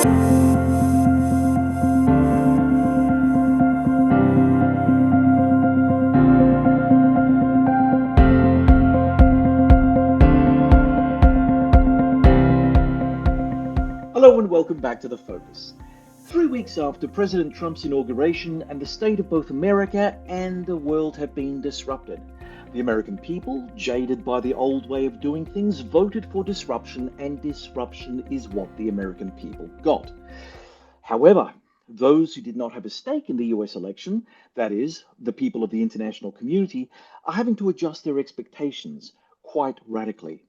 Hello and welcome back to The Focus. 3 weeks after President Trump's inauguration, and the state of both America and the world have been disrupted. The American people, jaded by the old way of doing things, voted for disruption, and disruption is what the American people got. However, those who did not have a stake in the US election, that is, the people of the international community, are having to adjust their expectations quite radically.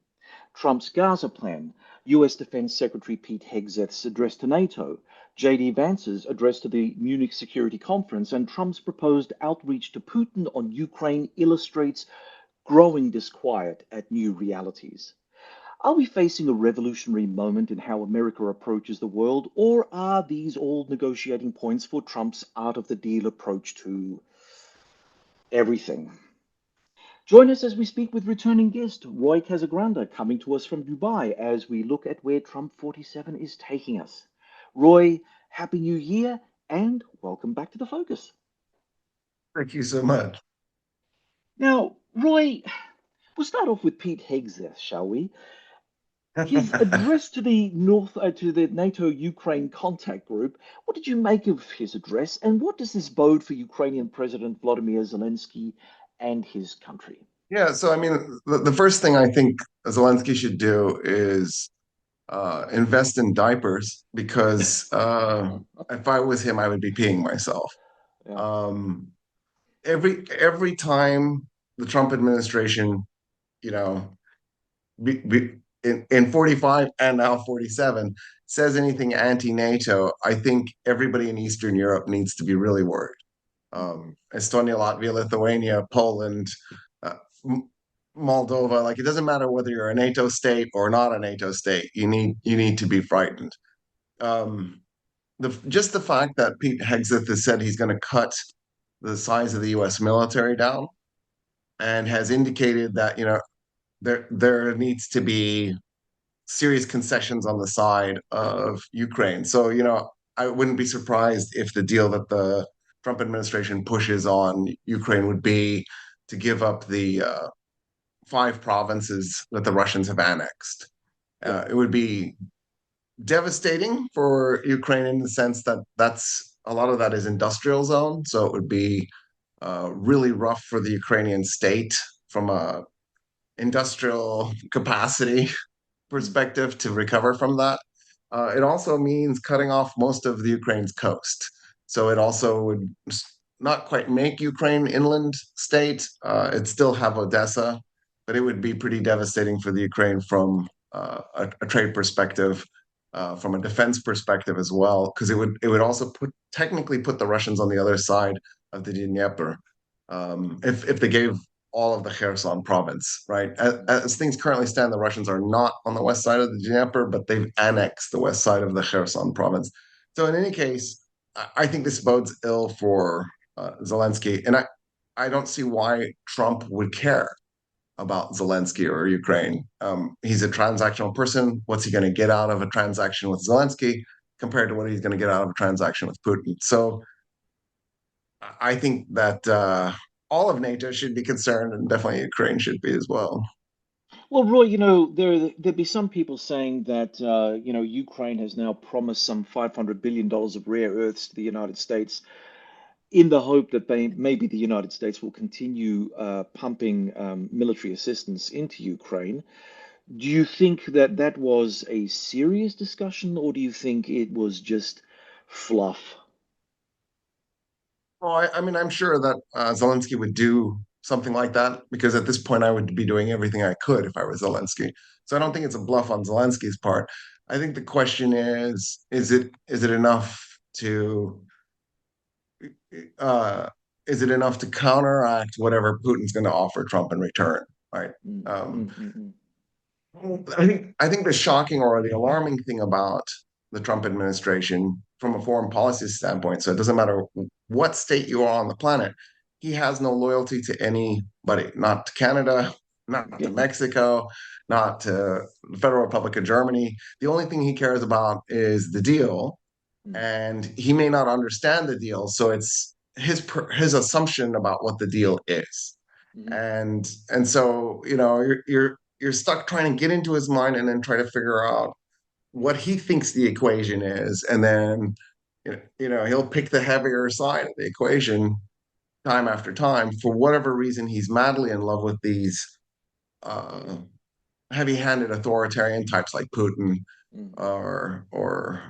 Trump's Gaza plan, US Defense Secretary Pete Hegseth's address to NATO, JD Vance's address to the Munich Security Conference, and Trump's proposed outreach to Putin on Ukraine illustrates growing disquiet at new realities. Are we facing a revolutionary moment in how America approaches the world, or are these all negotiating points for Trump's out of the deal approach to everything? Join us as we speak with returning guest Roy Casagranda, coming to us from Dubai, as we look at where Trump 47 is taking us. Roy, Happy New Year and welcome back to The Focus. Thank you so much. Now, Roy, we'll start off with Pete Hegseth, shall we? His address to the NATO Ukraine contact group. What did you make of his address, and what does this bode for Ukrainian President Volodymyr Zelensky and his country? Yeah, so I mean, the first thing I think Zelensky should do is invest in diapers, because if I was him, I would be peeing myself. Yeah. Every time the Trump administration, you know, in 45 and now 47 says anything anti-NATO, I think everybody in Eastern Europe needs to be really worried. Estonia, Latvia, Lithuania, Poland, Moldova, like, it doesn't matter whether you're a NATO state or not a NATO state, you need to be frightened. Just the fact that Pete Hegseth has said he's going to cut the size of the US military down, and has indicated that, you know, there needs to be serious concessions on the side of Ukraine. So, you know, I wouldn't be surprised if the deal that the Trump administration pushes on Ukraine would be to give up the 5 provinces that the Russians have annexed. It would be devastating for Ukraine in the sense that a lot of that is industrial zone. So it would be really rough for the Ukrainian state from a industrial capacity perspective to recover from that. It also means cutting off most of the Ukraine's coast. So it also would not quite make Ukraine inland state. It'd still have Odessa, but it would be pretty devastating for the Ukraine from a trade perspective, from a defense perspective as well, because it would also technically put the Russians on the other side of the Dnieper, if they gave all of the Kherson province, right? As things currently stand, the Russians are not on the west side of the Dnieper, but they've annexed the west side of the Kherson province. So in any case, I think this bodes ill for Zelensky, and I don't see why Trump would care about Zelensky or Ukraine. He's a transactional person. What's he going to get out of a transaction with Zelensky compared to what he's going to get out of a transaction with Putin? So I think that all of NATO should be concerned, and definitely Ukraine should be as well. Well, Roy, you know, there'd be some people saying that you know, Ukraine has now promised some $500 billion of rare earths to the United States, in the hope that maybe the United States will continue pumping military assistance into Ukraine. Do you think that that was a serious discussion, or do you think it was just fluff? Well, I mean, I'm sure that Zelensky would do something like that, because at this point I would be doing everything I could if I was Zelensky. So I don't think it's a bluff on Zelensky's part. I think the question is it enough to uh, counteract whatever Putin's going to offer Trump in return, right? Mm, Um, mm, mm, mm. I think the shocking or the alarming thing about the Trump administration from a foreign policy standpoint, so it doesn't matter what state you are on the planet, he has no loyalty to anybody, not to Canada, not to Yeah. Mexico, not to the Federal Republic of Germany. The only thing he cares about is the deal, Mm, and he may not understand the deal. So it's his assumption about what the deal is, mhm, and so you're stuck trying to get into his mind and then try to figure out what he thinks the equation is, and then he'll pick the heavier side of the equation time after time. For whatever reason, he's madly in love with these uh, heavy-handed authoritarian types like Putin mhm. or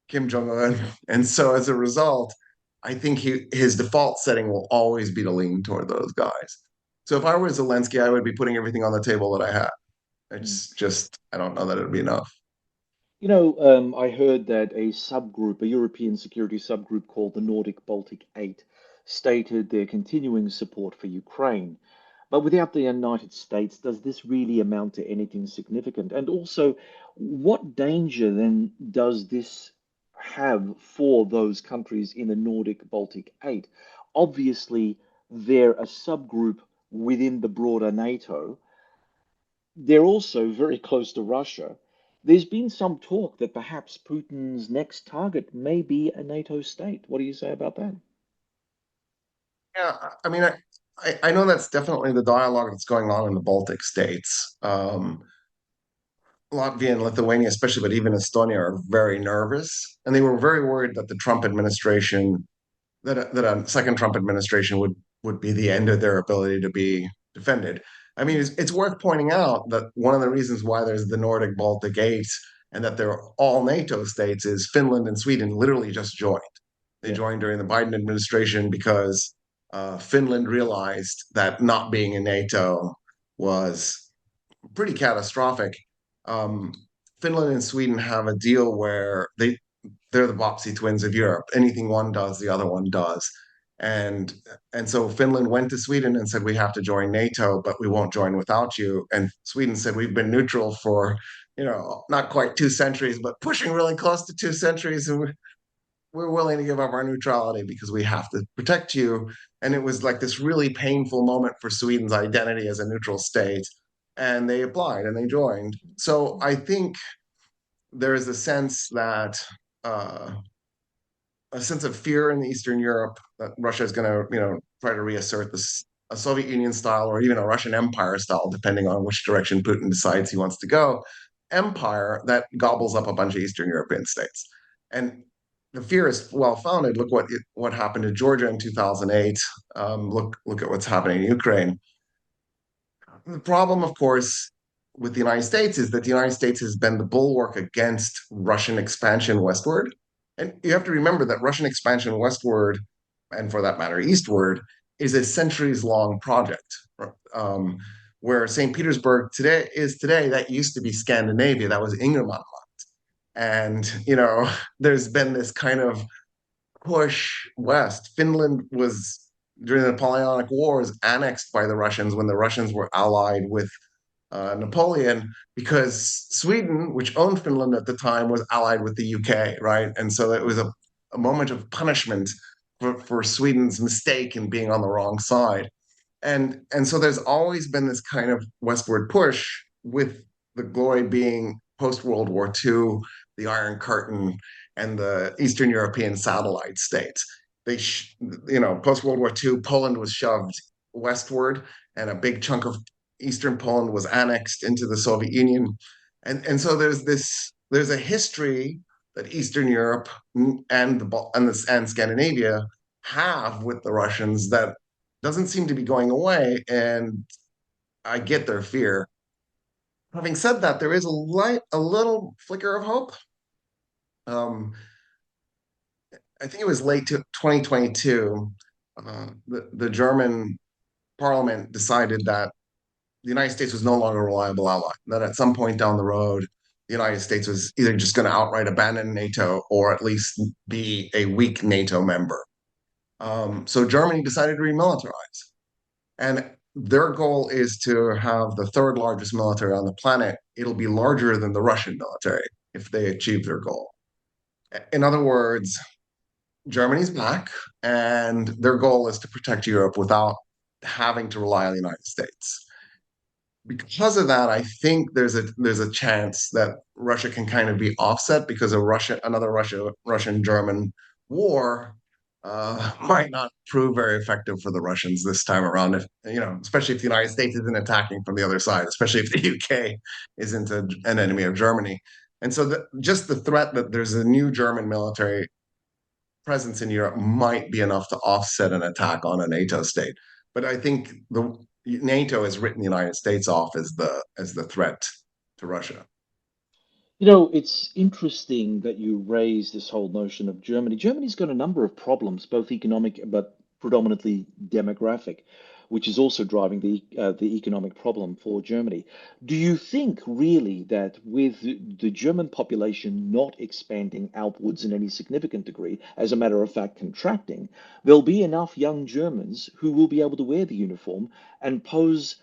Kim Jong Un, and so as a result, I think his default setting will always be to lean toward those guys. So if I were Zelensky, I would be putting everything on the table that I have. Mm. It's just I don't know that it'd be enough. I heard that a subgroup, a European security subgroup called the Nordic Baltic Eight, stated their continuing support for Ukraine. But without the United States, does this really amount to anything significant? And also, what danger then does this have for those countries in the Nordic Baltic Eight? Obviously, they're a subgroup within the broader NATO. They're also very close to Russia. There's been some talk that perhaps Putin's next target may be a NATO state. What do you say about that? Yeah, I mean, I know that's definitely the dialogue that's going on in the Baltic states. Latvia and Lithuania, especially, but even Estonia, are very nervous, and they were very worried that the Trump administration, that a second Trump administration would be the end of their ability to be defended. I mean, Mm, it's worth pointing out that one of the reasons why there's the Nordic Baltic Eight and that they're all NATO states is Finland and Sweden literally just joined. They yeah. joined during the Biden administration because Finland realized that not being in NATO was pretty catastrophic. Um, Finland and Sweden have a deal where they're the Bopsy twins of Europe. Anything one does, the other one does. And and so Finland went to Sweden and said, we have to join NATO, but we won't join without you. And Sweden said, we've been neutral for, not quite 2 centuries, but pushing really close to 2 centuries. And we're willing to give up our neutrality because we have to protect you. And it was like this really painful moment for Sweden's identity as a neutral state. And they applied and they joined. So I think there is a sense that uh, a sense of fear in Eastern Europe that Russia is going to, try to reassert this a Soviet Union style or even a Russian Empire style, depending on which direction Putin decides he wants to go, empire that gobbles up a bunch of Eastern European states. And the fear is well founded. Look what happened to Georgia in 2008. Look at what's happening in Ukraine. The problem, of course, with the United States is that the United States has been the bulwark against Russian expansion westward. And you have to remember that Russian expansion westward, and for that matter, eastward, is a centuries long project. Um, where St. Petersburg today, that used to be Scandinavia, that was Ingermanland. And, there's been this kind of push west. Finland was, during the Napoleonic Wars, annexed by the Russians when the Russians were allied with Napoleon, because Sweden, which owned Finland at the time, was allied with the UK, right? And so it was a moment of punishment for Sweden's mistake in being on the wrong side. And so there's always been this kind of westward push, with the glory being post World War II, the Iron Curtain, and the Eastern European satellite states. Post World War II, Poland was shoved westward, and a big chunk of Eastern Poland was annexed into the Soviet Union. And so there's a history that Eastern Europe and Scandinavia have with the Russians that doesn't seem to be going away, and I get their fear. Having said that, there is a little flicker of hope. Um, I think it was late to 2022. The German parliament decided that the United States was no longer a reliable ally. That at some point down the road, the United States was either just going to outright abandon NATO or at least be a weak NATO member. So Germany decided to remilitarize. And their goal is to have the third largest military on the planet. It'll be larger than the Russian military if they achieve their goal. In other words, Germany's back, and their goal is to protect Europe without having to rely on the United States. because of that, I think there's a chance that Russia can kind of be offset because a Russian German war might not prove very effective for the Russians this time around. If especially if the United States isn't attacking from the other side, especially if the UK isn't an enemy of Germany. And so just the threat that there's a new German military presence in Europe might be enough to offset an attack on a NATO state. But I think the NATO has written the United States off as the threat to Russia. It's interesting that you raise this whole notion of Germany. Germany's got a number of problems, both economic but predominantly demographic, which is also driving the economic problem for Germany. Do you think really that with the German population not expanding outwards in any significant degree, as a matter of fact contracting, there'll be enough young Germans who will be able to wear the uniform and pose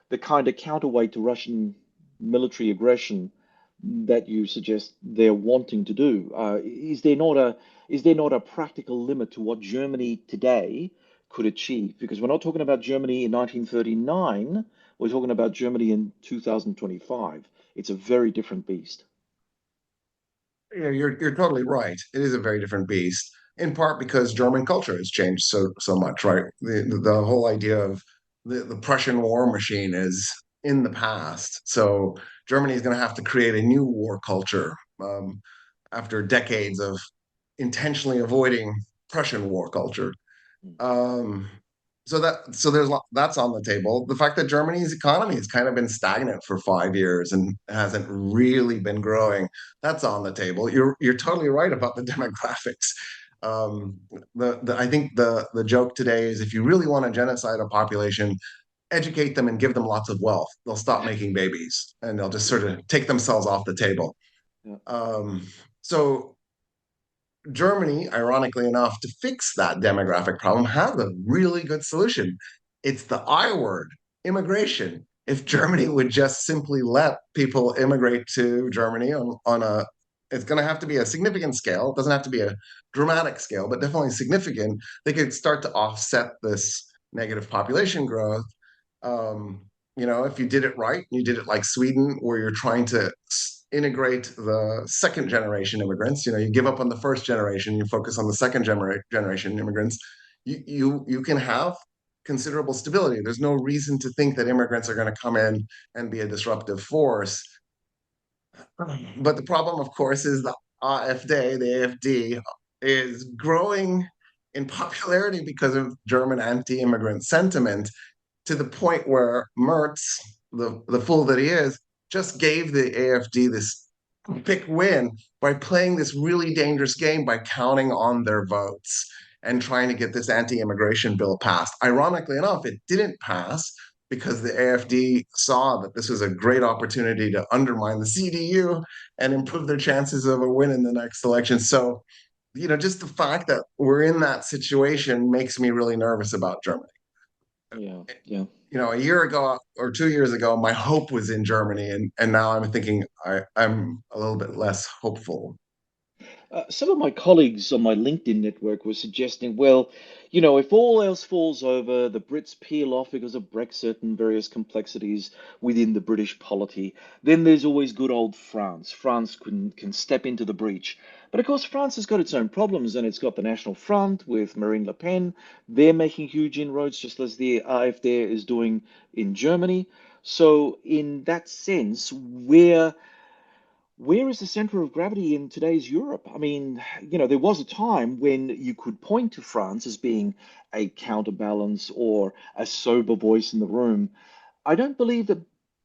the kind of counterweight to Russian military aggression that you suggest they're wanting to do? Is there not a practical limit to what Germany today could achieve? Because we're not talking about Germany in 1939, we're talking about Germany in 2025. It's a very different beast. Yeah, you're totally right. It is a very different beast, in part because German culture has changed so much, right? The whole idea of the Prussian war machine is in the past. So Germany is going to have to create a new war culture after decades of intentionally avoiding Prussian war culture. Um, so that's on the table. The fact that Germany's economy has kind of been stagnant for 5 years and hasn't really been growing, that's on the table. You're totally right about the demographics. Um, I think the joke today is if you really want to genocide a population, educate them and give them lots of wealth. They'll stop making babies and they'll just sort of take themselves off the table. Yeah, Um, so Germany, ironically enough, to fix that demographic problem, has a really good solution. It's the I word, immigration. If Germany would just simply let people immigrate to Germany on a, it's going to have to be a significant scale. It doesn't have to be a dramatic scale, but definitely significant. They could start to offset this negative population growth. Um, if you did it right, you did it like Sweden, where you're trying to integrate the second generation immigrants. You give up on the first generation, you focus on the second generation immigrants. You can have considerable stability. There's no reason to think that immigrants are going to come in and be a disruptive force. But the problem, of course, is the AfD, the AfD, is growing in popularity because of German anti-immigrant sentiment to the point where Merz, the fool that he is, just gave the AfD this big win by playing this really dangerous game by counting on their votes and trying to get this anti-immigration bill passed. Ironically enough, it didn't pass because the AfD saw that this was a great opportunity to undermine the CDU and improve their chances of a win in the next election. So, just the fact that we're in that situation makes me really nervous about Germany. yeah, yeah. A year ago or 2 years ago, my hope was in Germany, and now I'm thinking I'm a little bit less hopeful. Some of my colleagues on my LinkedIn network were suggesting, well, if all else falls over, the Brits peel off because of Brexit and various complexities within the British polity, then there's always good old France. France can step into the breach. But of course, France has got its own problems, and it's got the National Front with Marine Le Pen. They're making huge inroads, just as the AfD is doing in Germany. So, in that sense, where is the center of gravity in today's Europe? I mean, there was a time when you could point to France as being a counterbalance or a sober voice in the room. I don't believe that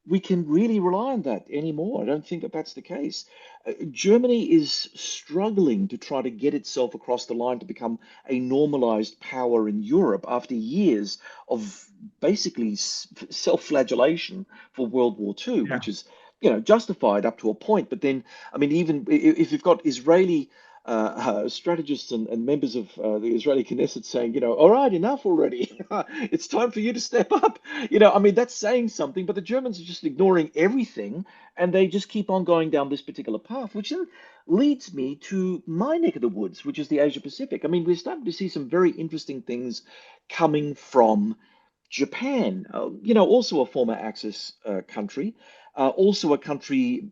we can really rely on that anymore. I don't think that that's the case. Germany is struggling to try to get itself across the line to become a normalized power in Europe after years of basically self-flagellation for World War II, Yeah. which is, justified up to a point. But then, I mean, even if you've got Israeli strategists and members of the Israeli Knesset saying, all right, enough already. It's time for you to step up. I mean, that's saying something, but the Germans are just ignoring everything and they just keep on going down this particular path, which then leads me to my neck of the woods, which is the Asia Pacific. I mean, we're starting to see some very interesting things coming from Japan, also a former Axis country, also a country,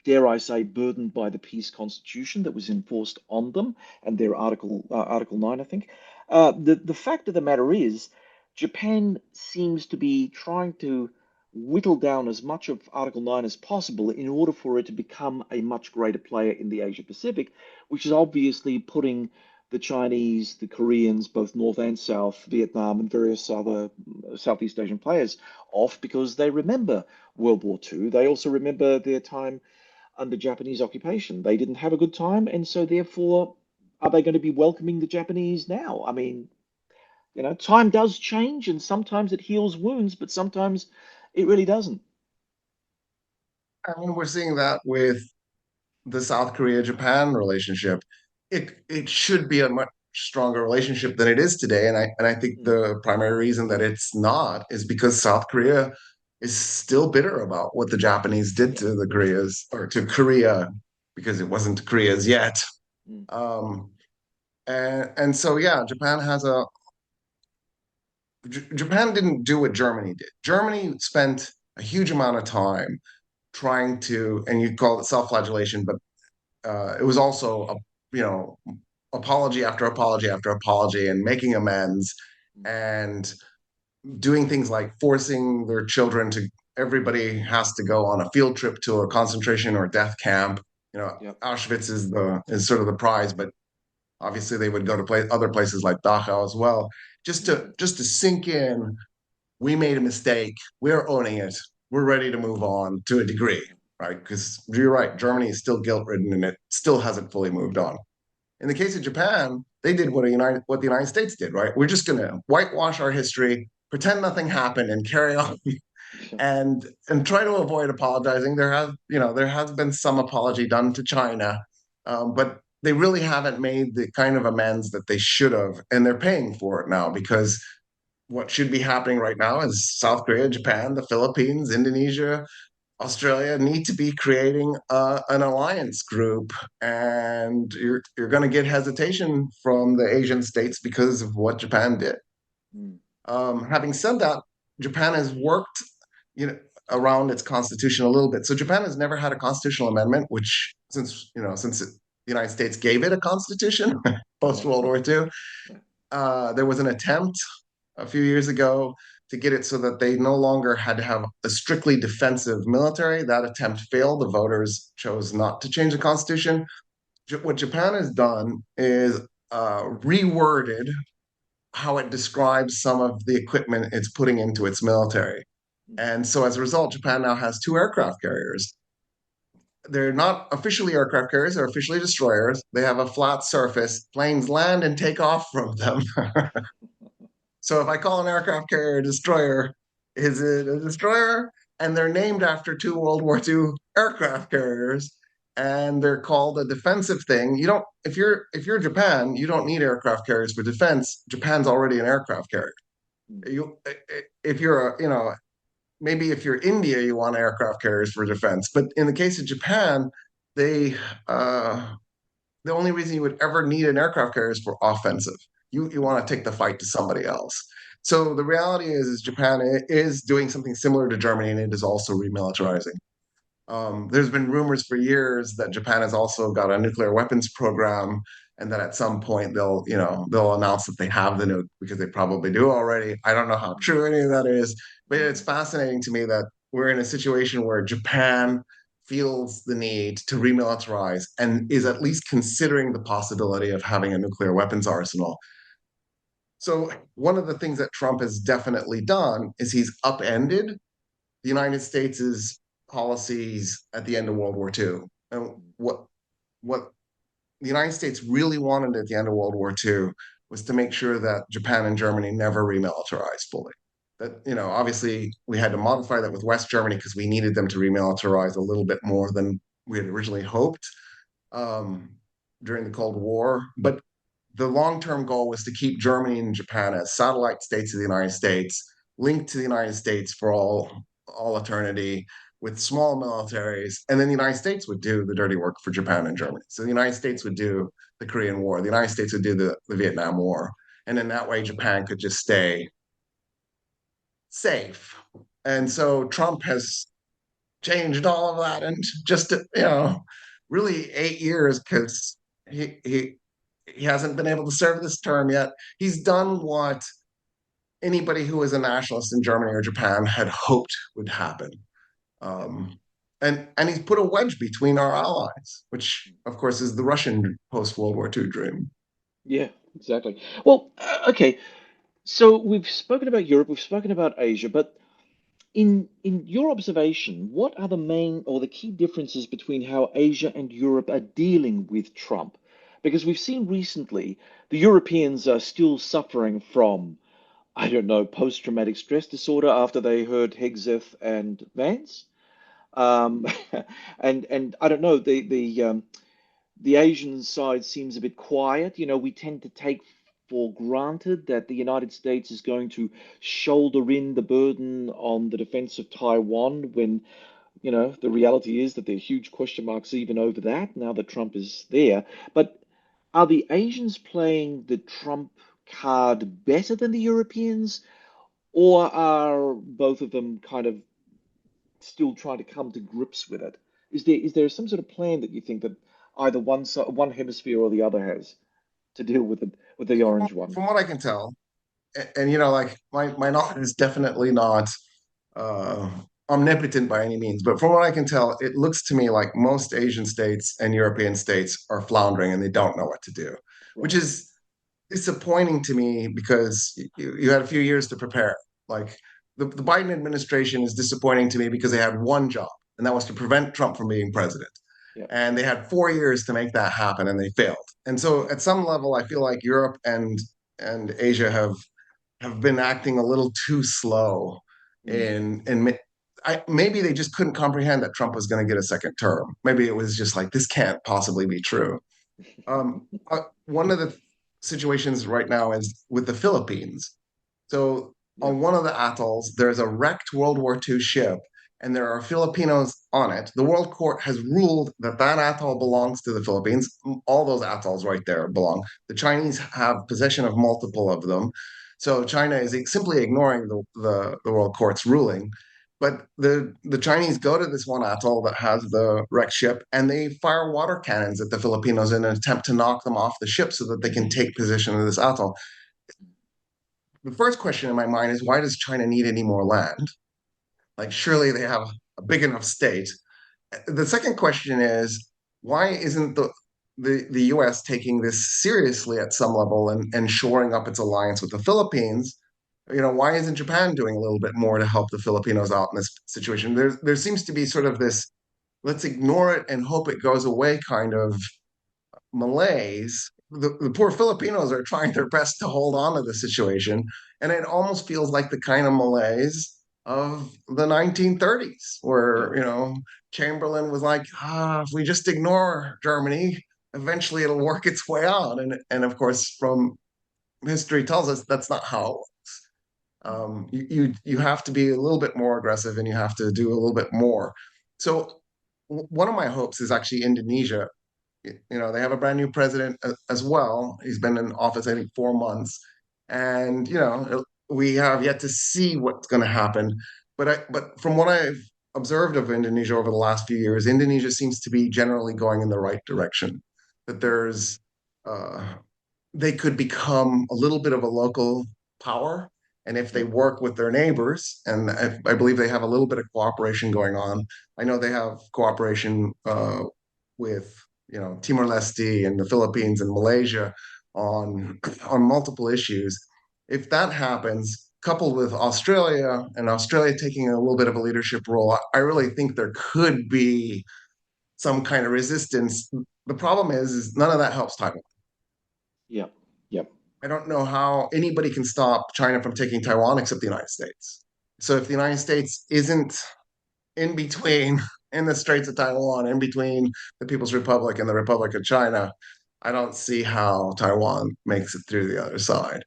dare I say, burdened by the peace constitution that was enforced on them and their Article 9, I think. The fact of the matter is, Japan seems to be trying to whittle down as much of Article 9 as possible in order for it to become a much greater player in the Asia Pacific, which is obviously putting the Chinese, the Koreans, both North and South, Vietnam, and various other Southeast Asian players off because they remember World War II. They also remember their time under Japanese occupation. They didn't have a good time, and so therefore, are they going to be welcoming the Japanese now? I mean, time does change, and sometimes it heals wounds, but sometimes it really doesn't. I mean, we're seeing that with the South Korea Japan relationship. It should be a much stronger relationship than it is today, and I think Mm, the primary reason that it's not is because South Korea is still bitter about what the Japanese did yeah. to the Koreas or to Korea because it wasn't Korea's yet. Mm, Um, and so yeah, Japan didn't do what Germany did. Germany spent a huge amount of time trying to, and you call it self-flagellation, but it was also a you know apology after apology after apology and making amends mm, and doing things like forcing their children to everybody has to go on a field trip to a concentration or death camp. yep. Auschwitz is sort of the prize, but obviously they would go to other places like Dachau as well, Mm, just to sink in. We made a mistake. We're owning it. We're ready to move on to a degree, right? Because you're right, Germany is still guilt ridden and it still hasn't fully moved on. In the case of Japan, they did what the United States did, right? We're just going to whitewash our history, pretend nothing happened, and carry on yeah. and try to avoid apologizing. There has been some apology done to China, but they really haven't made the kind of amends that they should have, and they're paying for it now because what should be happening right now is South Korea, Japan, the Philippines, Indonesia, Australia need to be creating an alliance group, and you're going to get hesitation from the Asian states because of what Japan did. Mm, Having said that, Japan has worked, you know, around its constitution a little bit. So Japan has never had a constitutional amendment, which since the United States gave it a constitution post yeah. World War II, Yeah. there was an attempt a few years ago to get it so that they no longer had to have a strictly defensive military. That attempt failed. The voters chose not to change the constitution. What Japan has done is reworded how it describes some of the equipment it's putting into its military. Mm, And so as a result, Japan now has two aircraft carriers. They're not officially aircraft carriers, they're officially destroyers. They have a flat surface. Planes land and take off from them. So if I call an aircraft carrier a destroyer, is it a destroyer? And they're named after two World War II aircraft carriers, and they're called a defensive thing. You don't if you're Japan, you don't need aircraft carriers for defense. Japan's already an aircraft carrier. mm, You if you're maybe if you're India, you want aircraft carriers for defense. But in the case of Japan, they the only reason you would ever need an aircraft carrier is for offensive. You mm, want to take the fight to somebody else. So the reality is Japan is doing something similar to Germany, and it is also remilitarizing. There's been rumors for years that Japan has also got a nuclear weapons program, and that at some point they'll announce that they have the nuke because they probably do already. I don't know how mm, true any of that is, but it's mm, fascinating to me that we're in a situation where Japan feels the need to remilitarize and is at least considering the possibility of having a nuclear weapons arsenal. So one of the things that Trump has definitely done is he's upended the United States' policies at the end of World War II. And mm, what the United States really wanted at the end of World War II was to make sure that Japan and Germany never remilitarized fully. That, obviously we had to modify that with West Germany because we needed them to remilitarize a little bit more than we had originally hoped um, during the Cold War. But the long-term goal was to keep Germany and Japan as satellite states of the United States, linked to the United States for all eternity, with small militaries, and then the United States would do the dirty work for Japan and Germany. So the United States would do the Korean War, the United States would do the Vietnam War, and in that way, Japan could just stay safe. And so Trump has changed all of that in just, really 8 years because he hasn't been able to serve this term yet. He's done what anybody who was a nationalist in Germany or Japan had hoped would happen. Um, and he's put a wedge between our allies, which of course is the Russian post World War II dream. Yeah, exactly. Well, okay. So we've spoken about Europe, we've spoken about Asia, but in your observation, what are the main or the key differences between how Asia and Europe are dealing with Trump? Because we've seen recently the Europeans are still suffering from, I don't know, post-traumatic stress disorder after they heard Hegseth and Vance. Um, and I don't know, the Asian side seems a bit quiet. You know, we tend to take for granted that the United States is going to shoulder in the burden on the defense of Taiwan when, you know, the reality is that there are huge question marks even over that now that Trump is there. But are the Asians playing the Trump card better than the Europeans, or are both of them kind of still trying to come to grips with it? Is there some sort of plan that you think that either one hemisphere or the other has to deal with the orange one? From what I can tell, and like my knowledge is definitely not uh, omnipotent by any means, but from what I can tell, it looks to me like most Asian states and European states are floundering and they don't know what to do, which Right. is disappointing to me because you had a few years to prepare. Like the Biden administration is disappointing to me because they had one job, and that was to prevent Trump from being president. Yeah. And they had 4 years to make that happen, and they failed. And so, at some level, I feel like Europe and Asia have been acting a little too slow Mm. in maybe they just couldn't comprehend that Trump was going to get a second term. Maybe it was just like this can't possibly be true. One of the situations right now is with the Philippines. So Yeah. on one of the atolls, there's a wrecked World War II ship, and there are Filipinos on it. The World Court has ruled that that atoll belongs to the Philippines. All those atolls right there belong. The Chinese have possession of multiple of them. So China is simply ignoring the World Court's ruling. But the Chinese go to this one atoll that has the wrecked ship and they fire water cannons at the Filipinos in an attempt to knock them off the ship so that they can take possession of this atoll. The first question in my mind is why does China need any more land? Like, surely they have a big enough state. The second question is why isn't the US taking this seriously at some level and shoring up its alliance with the Philippines? Why isn't Japan doing a little bit more to help the Filipinos out in this situation? There seems to be sort of this let's ignore it and hope it goes away kind of malaise. The poor Filipinos are trying their best to hold on to the situation. And it almost feels like the kind of malaise of the 1930s, Yeah. where, Chamberlain was like, if we just ignore Germany, eventually it'll work its way out. And of course, from history tells us that's not how you have to be a little bit more aggressive and you have to do a little bit more. So one of my hopes is actually Indonesia. They have a brand new president as well. He's been in office, I think, 4 months, and we have yet to see what's going to happen. But from what I've observed of Indonesia over the last few years, Indonesia seems to be generally going in the right direction. That uh, they could become a little bit of a local power. And if they Yeah. work with their neighbors, and I believe they have a little bit of cooperation going on. I know they have cooperation with Timor Leste and the Philippines and Malaysia on multiple issues. If that happens, coupled with Australia and Australia taking a little bit of a leadership role, I really think there could be some kind of resistance. The problem is none of that helps Taiwan. Yeah. Yeah. I don't know how anybody can stop China from taking Taiwan except the United States. So if the United States isn't in between in the Straits of Taiwan, in between the People's Republic and the Republic of China, I don't see how Taiwan makes it through the other side.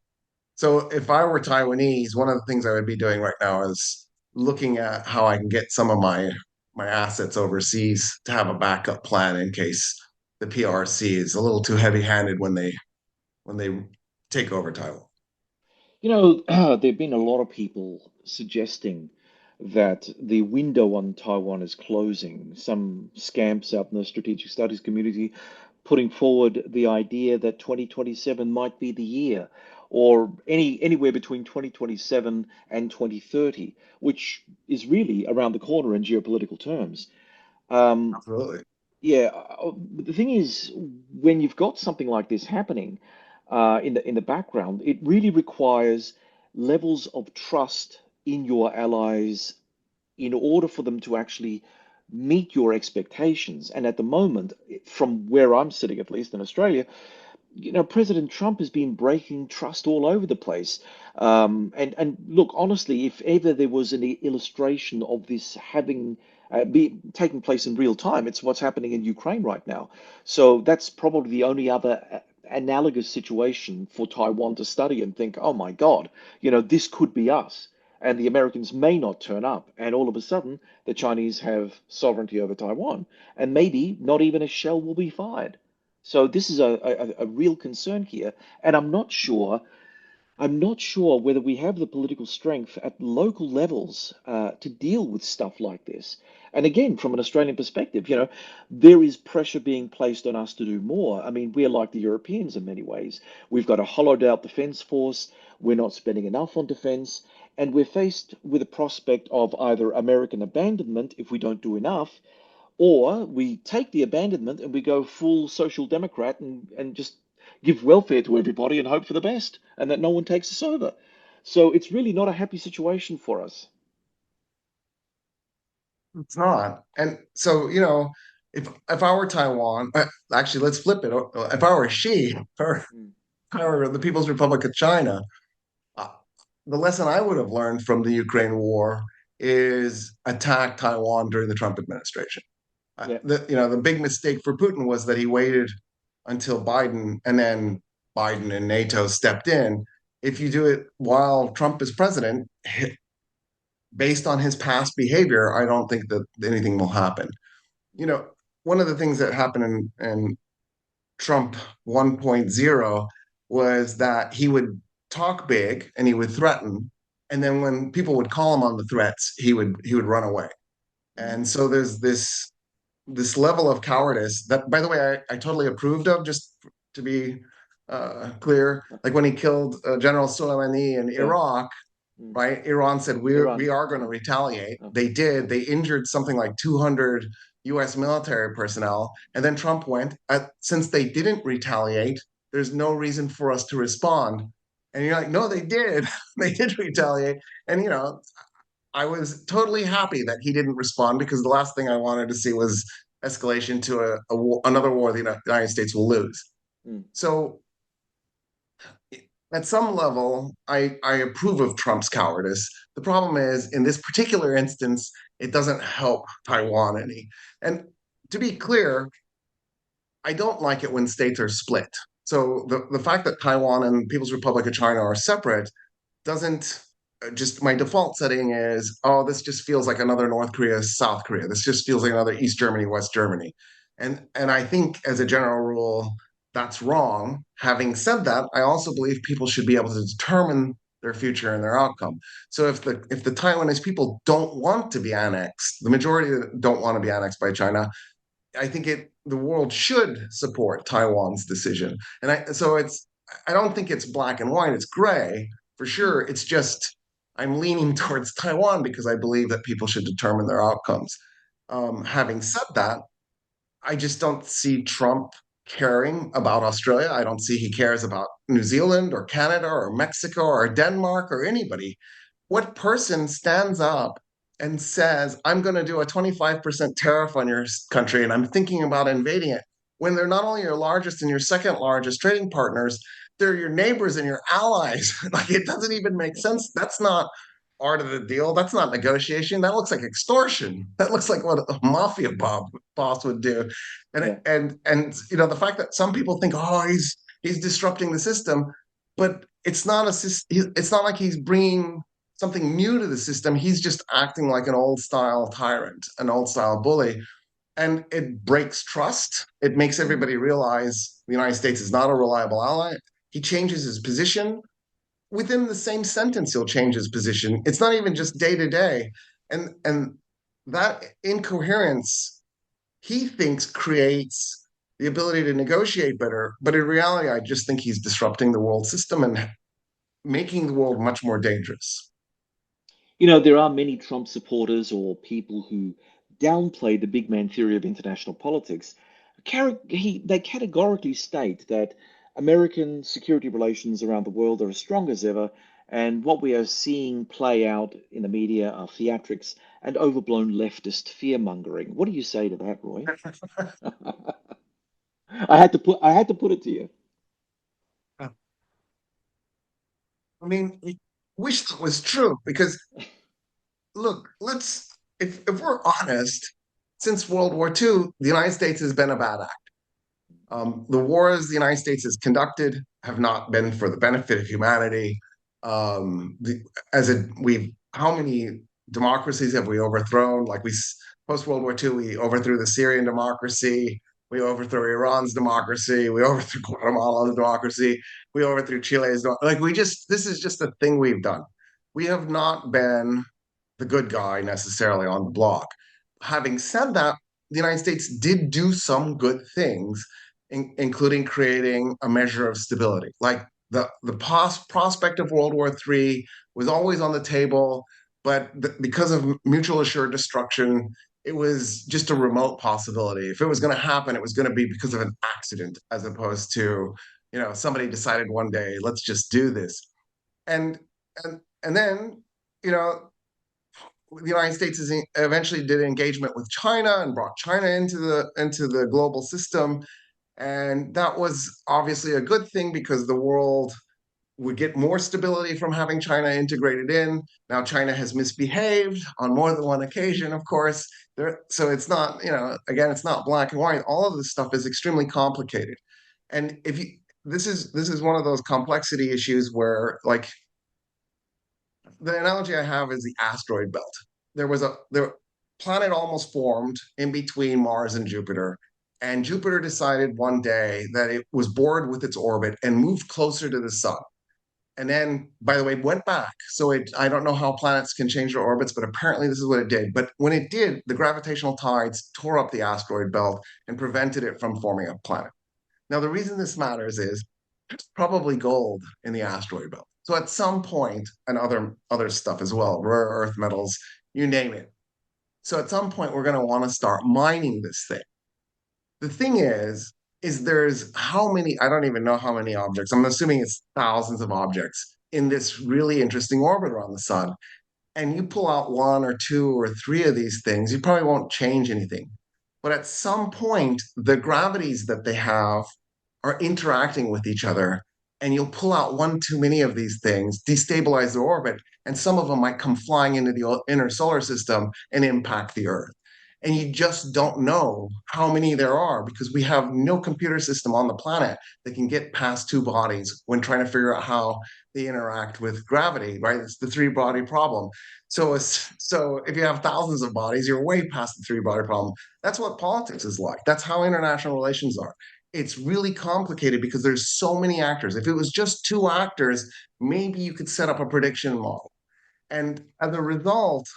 So if I were Taiwanese, one of the things I would be doing right now is looking at how I can get some of my assets overseas to have a backup plan in case the PRC is a little too heavy-handed when they take over Taiwan. You know, there have been a lot of people suggesting that the window on Taiwan is closing. Some scamps out in the strategic studies community putting forward the idea that 2027 might be the year, or anywhere between 2027 and 2030, which is really around the corner in geopolitical terms. Um, Absolutely. yeah, the thing is, when you've got something like this happening in the background, it really requires levels of trust in your allies in order for them to actually meet your expectations. And at the moment, from where I'm sitting, at least in Australia, President Trump has been breaking trust all over the place. And look, honestly, if ever there was an illustration of this having be taking place in real time, it's what's happening in Ukraine right now. So that's probably the only other analogous situation for Taiwan to study and think, oh my God, this could be us. And the Americans may not turn up, and all of a sudden, the Chinese have sovereignty over Taiwan, and maybe not even a shell will be fired. So this is a real concern here, and I'm not sure whether we have the political strength at local levels to deal with stuff like this. And again, from an Australian perspective, there is pressure being placed on us to do more. I mean, we're like the Europeans in many ways. We've got a hollowed out defence force. We're not spending enough on defence, and we're faced with the prospect of either American abandonment if we don't do enough, or we take the abandonment and we go full social democrat and just give welfare to everybody and hope for the best and that no one takes us over. So it's really not a happy situation for us. It's not. And so, if I were Taiwan, actually, let's flip it. If I were Xi, or Mm. if I were the People's Republic of China, uh, the lesson I would have learned from the Ukraine war is attack Taiwan during the Trump administration. Yeah. The big mistake for Putin was that he waited until Biden, and then Biden and NATO stepped in. If you do it while Trump is president, based on his past behavior, I don't think that anything will happen. You know, one of the things that happened in Trump 1.0 was that he would talk big and he would threaten, and then when people would call him on the threats, he would run away. Mm. And so there's this level of cowardice that, by the way, I totally approved of. Just to be clear, like when he killed General Soleimani in Yeah. Iraq, Mm. right? Iran said we Iran. are going to retaliate. Oh, They did. They injured something like 200 U.S. military personnel, and then Trump went, since they didn't retaliate, there's no reason for us to respond. And you're like, no, they did. They did retaliate. And I was totally happy that he didn't respond, because the last thing I wanted to see was escalation to another war the United States will lose. mm. So at some level, I approve of Trump's cowardice. The problem is, in this particular instance, it doesn't help Taiwan any. And to be clear, I don't like it when states are split. So the fact that Taiwan and People's Republic of China are separate doesn't, just my default setting is, oh, this just feels like another North Korea, South Korea. This just feels like another East Germany, West Germany. And I think, as a general rule, that's wrong. Having said that, I also believe people should be able to determine their future and their outcome. So if the Taiwanese people don't want to be annexed, the majority don't want to be annexed by China, I think the world should support Taiwan's decision. And I don't think it's black and white, it's gray for Mm. sure. It's just I'm leaning towards Taiwan because I believe that people should determine their outcomes. Having said that, I just don't see Trump caring about Australia. I don't see he cares about New Zealand or Canada or Mexico or Denmark or anybody. What person stands up and says, I'm going to do a 25% tariff on your country and I'm thinking about invading it, when they're not only your largest and your second largest trading partners, they're your neighbors and your allies? Like, it doesn't even make sense. That's not art of the deal. That's not negotiation. That looks like extortion. That looks like what a mafia boss would do. And Yeah. the fact that some people think, oh, he's disrupting the system, but it's not like he's bringing something new to the system. He's just acting like an old style tyrant, an old style bully, and it breaks trust. It makes Mm. everybody realize the United States is not a reliable ally. He changes his position. within the same sentence he'll change his position. It's not even just day to day. And that incoherence he thinks creates the ability to negotiate better. But in reality, I just think he's disrupting the world system and making the world much more dangerous. There are many Trump supporters or people who downplay the big man theory of international politics. They categorically state that American security relations around the world are as strong as ever, and what we are seeing play out in the media are theatrics and overblown leftist fear-mongering. What do you say to that, Roy? I had to put it to you. I mean, I wish that was true because look, let's if we're honest, since World War II, the United States has been a bad actor. The wars the United States has conducted have not been for the benefit of humanity. The, as a we've how many democracies have we overthrown? Like we post World War II, we overthrew the Syrian democracy, we overthrew Iran's democracy, we overthrew Guatemala's democracy, we overthrew Chile's like we just this is just a thing we've done. We have not been the good guy necessarily on the block. Having said that, the United States did do some good things, including creating a measure of stability. Like the prospect of World War III was always on the table, but because of mutual assured destruction, it was just a remote possibility. If it was going to happen, it was going to be because of an accident, as opposed to somebody decided one day, let's just do this. And and then you know the United States eventually did engagement with China and brought China into the global system, and that was obviously a good thing because the world would get more stability from having China integrated in. Now China has misbehaved on more than one occasion, of course. So it's not, again, it's not black and white. All of this stuff is extremely complicated, and if you this is one of those complexity issues where like the analogy I have is the asteroid belt. The planet almost formed in between Mars and Jupiter, and Jupiter decided one day that it was bored with its orbit and moved closer to the sun. And then, by the way, went back. So I don't know how planets can change their orbits, but apparently this is what it did. But when it did, the gravitational tides tore up the asteroid belt and prevented it from forming a planet. Now, the reason this matters is there's probably gold in the asteroid belt. So at some point, and other stuff as well, rare earth metals, you name it. So at some point, we're going to want to start mining this thing. The thing is there's how many? I don't even know how many objects. I'm assuming it's thousands of objects in this really interesting orbit around the sun. And you pull out one or two or three of these things, you probably won't change anything. But at some point, the gravities that they have are interacting with each other, and you'll pull out one too many of these things, destabilize the orbit, and some of them might come flying into the inner solar system and impact the Earth. And you just don't know how many there are because we have no computer system on the planet that can get past two bodies when trying to figure out how they interact with gravity, right? It's the three body problem. So if you have thousands of bodies, you're way past the three body problem. That's what politics is like. That's how international relations are. It's really complicated because there's so many actors. If it was just two actors, maybe you could set up a prediction model. And as a result,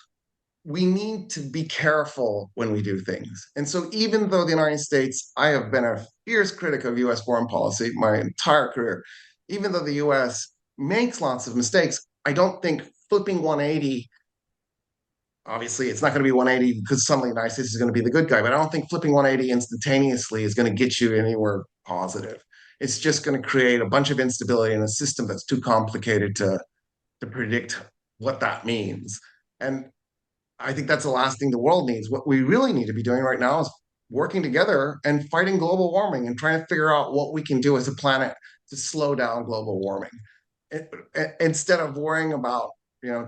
we need to be careful when we do things. And so, even though the United States, I have been a fierce critic of US foreign policy my entire career, even though the US makes lots of mistakes, I don't think flipping 180, obviously, it's not going to be 180 because suddenly the United States is going to be the good guy, but I don't think flipping 180 instantaneously is going to get you anywhere positive. It's just going to create a bunch of instability in a system that's too complicated to predict what that means. And I think that's the last thing the world needs. What we really need to be doing right now is working together and fighting global warming and trying to figure out what we can do as a planet to slow down global warming. Instead of worrying about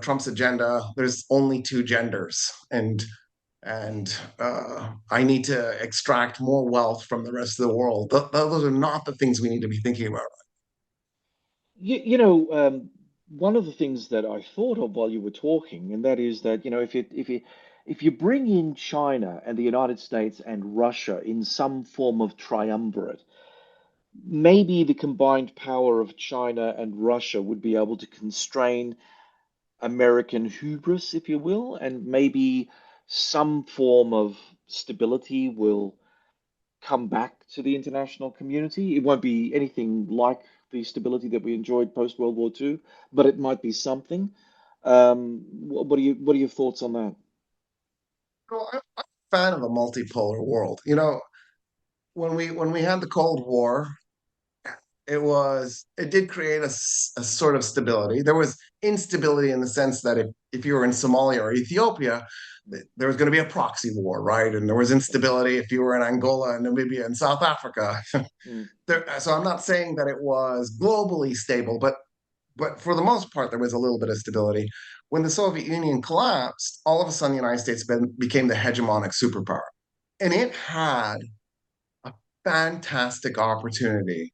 Trump's agenda, there's only two genders, and I need to extract more wealth from the rest of the world. Those are not the things we need to be thinking about. One of the things that I thought of while you were talking, and that is that, if you bring in China and the United States and Russia in some form of triumvirate, maybe the combined power of China and Russia would be able to constrain American hubris, if you will, and maybe some form of stability will come back to the international community. It won't be anything like the stability that we enjoyed post World War II, but it might be something. What are your thoughts on that? Well, I'm a fan of a multipolar world. When we had the Cold War, it did create a sort of stability. There was instability in the sense that if you were in Somalia or Ethiopia, there was going to be a proxy war, right? And there was instability if you were in Angola and Namibia and South Africa. Mm, So I'm not saying that it was globally stable, but for the most part, there was a little bit of stability. When the Soviet Union collapsed, all of a sudden the United States became the hegemonic superpower, and it had a fantastic opportunity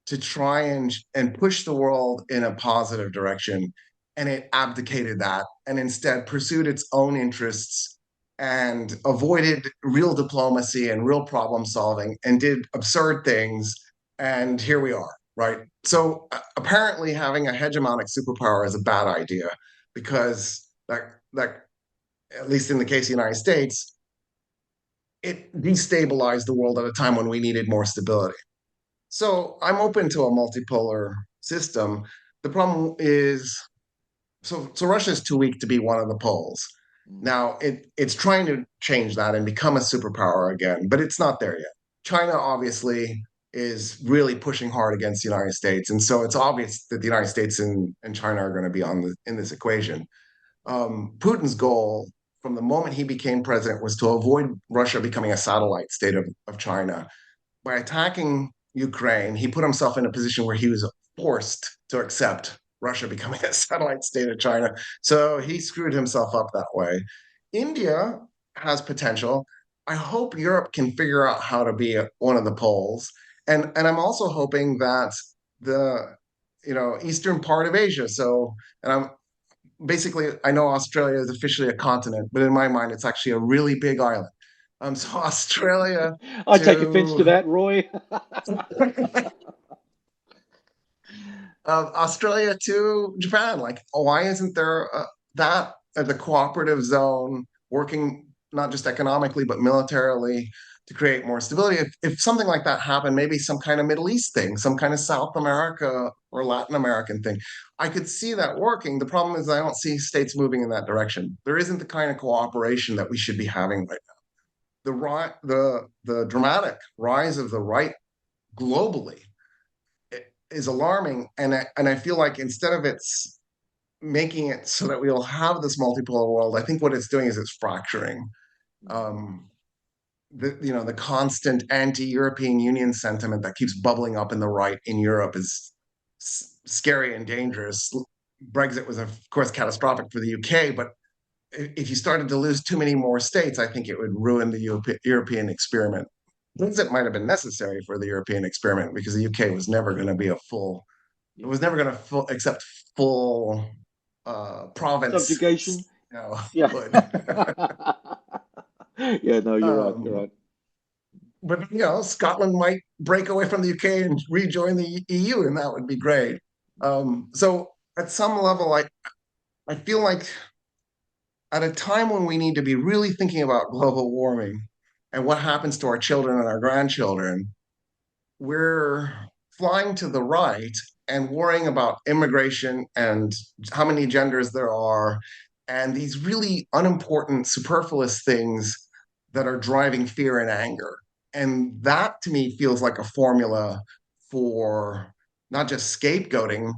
to try and push the world in a positive direction, and it abdicated that and instead pursued its own interests and avoided real diplomacy and real problem solving and did absurd things, and here we are, right? So apparently having a hegemonic superpower is a bad idea because that at least in the case of the United States, it destabilized the world at a time when we needed more stability. So I'm open to a multipolar system. The problem is, so Russia is too weak to be one of the poles. mm, Now it's trying to change that and become a superpower again, but it's not there yet. China obviously is really pushing hard against the United States, and so it's obvious that the United States and China are going to be in this equation. Putin's goal from the moment he became president was to avoid Russia becoming a satellite state of China by attacking Ukraine. He put himself in a position where he was forced to accept Russia becoming a satellite state of China. So he screwed himself up that way. India has potential. I hope Europe can figure out how to be one of the poles. And I'm also hoping that the eastern part of Asia. So and I'm basically I know Australia is officially a continent, but in my mind it's actually a really big island. So Australia I take offense to to that, Roy. Australia to Japan. Like, why isn't there that the cooperative zone working not just economically but militarily to create more stability? If something like that happened, maybe some kind of Middle East thing, some kind of South America or Latin American thing, I could see that working. The problem is I don't see states moving in that direction. There isn't the kind of cooperation that we should be having right now. The dramatic rise of the right globally is alarming, and I feel like instead of it's making it so that we'll have this multipolar world, I think what it's doing is it's fracturing. Um, the constant anti-European Union sentiment that keeps bubbling up in the right in Europe is scary and dangerous. Brexit was, of course, catastrophic for the UK, but if you started to lose too many more states, I think it would ruin the European experiment. Brexit might have been necessary for the European experiment because the UK was never going to be a full it Yeah. was never going to accept full province, Subjugation. you know, Yeah. hood. Yeah, no, you're right. You're um, right. but Scotland might break away from the UK and rejoin the EU, and that would be great. So at some level, I feel like at a time when we need to be really thinking about global warming and what happens to our children and our grandchildren, we're flying to the right and worrying about immigration and how many genders there are and these really unimportant, superfluous things that are driving fear and anger. And that to me feels like a formula for not just scapegoating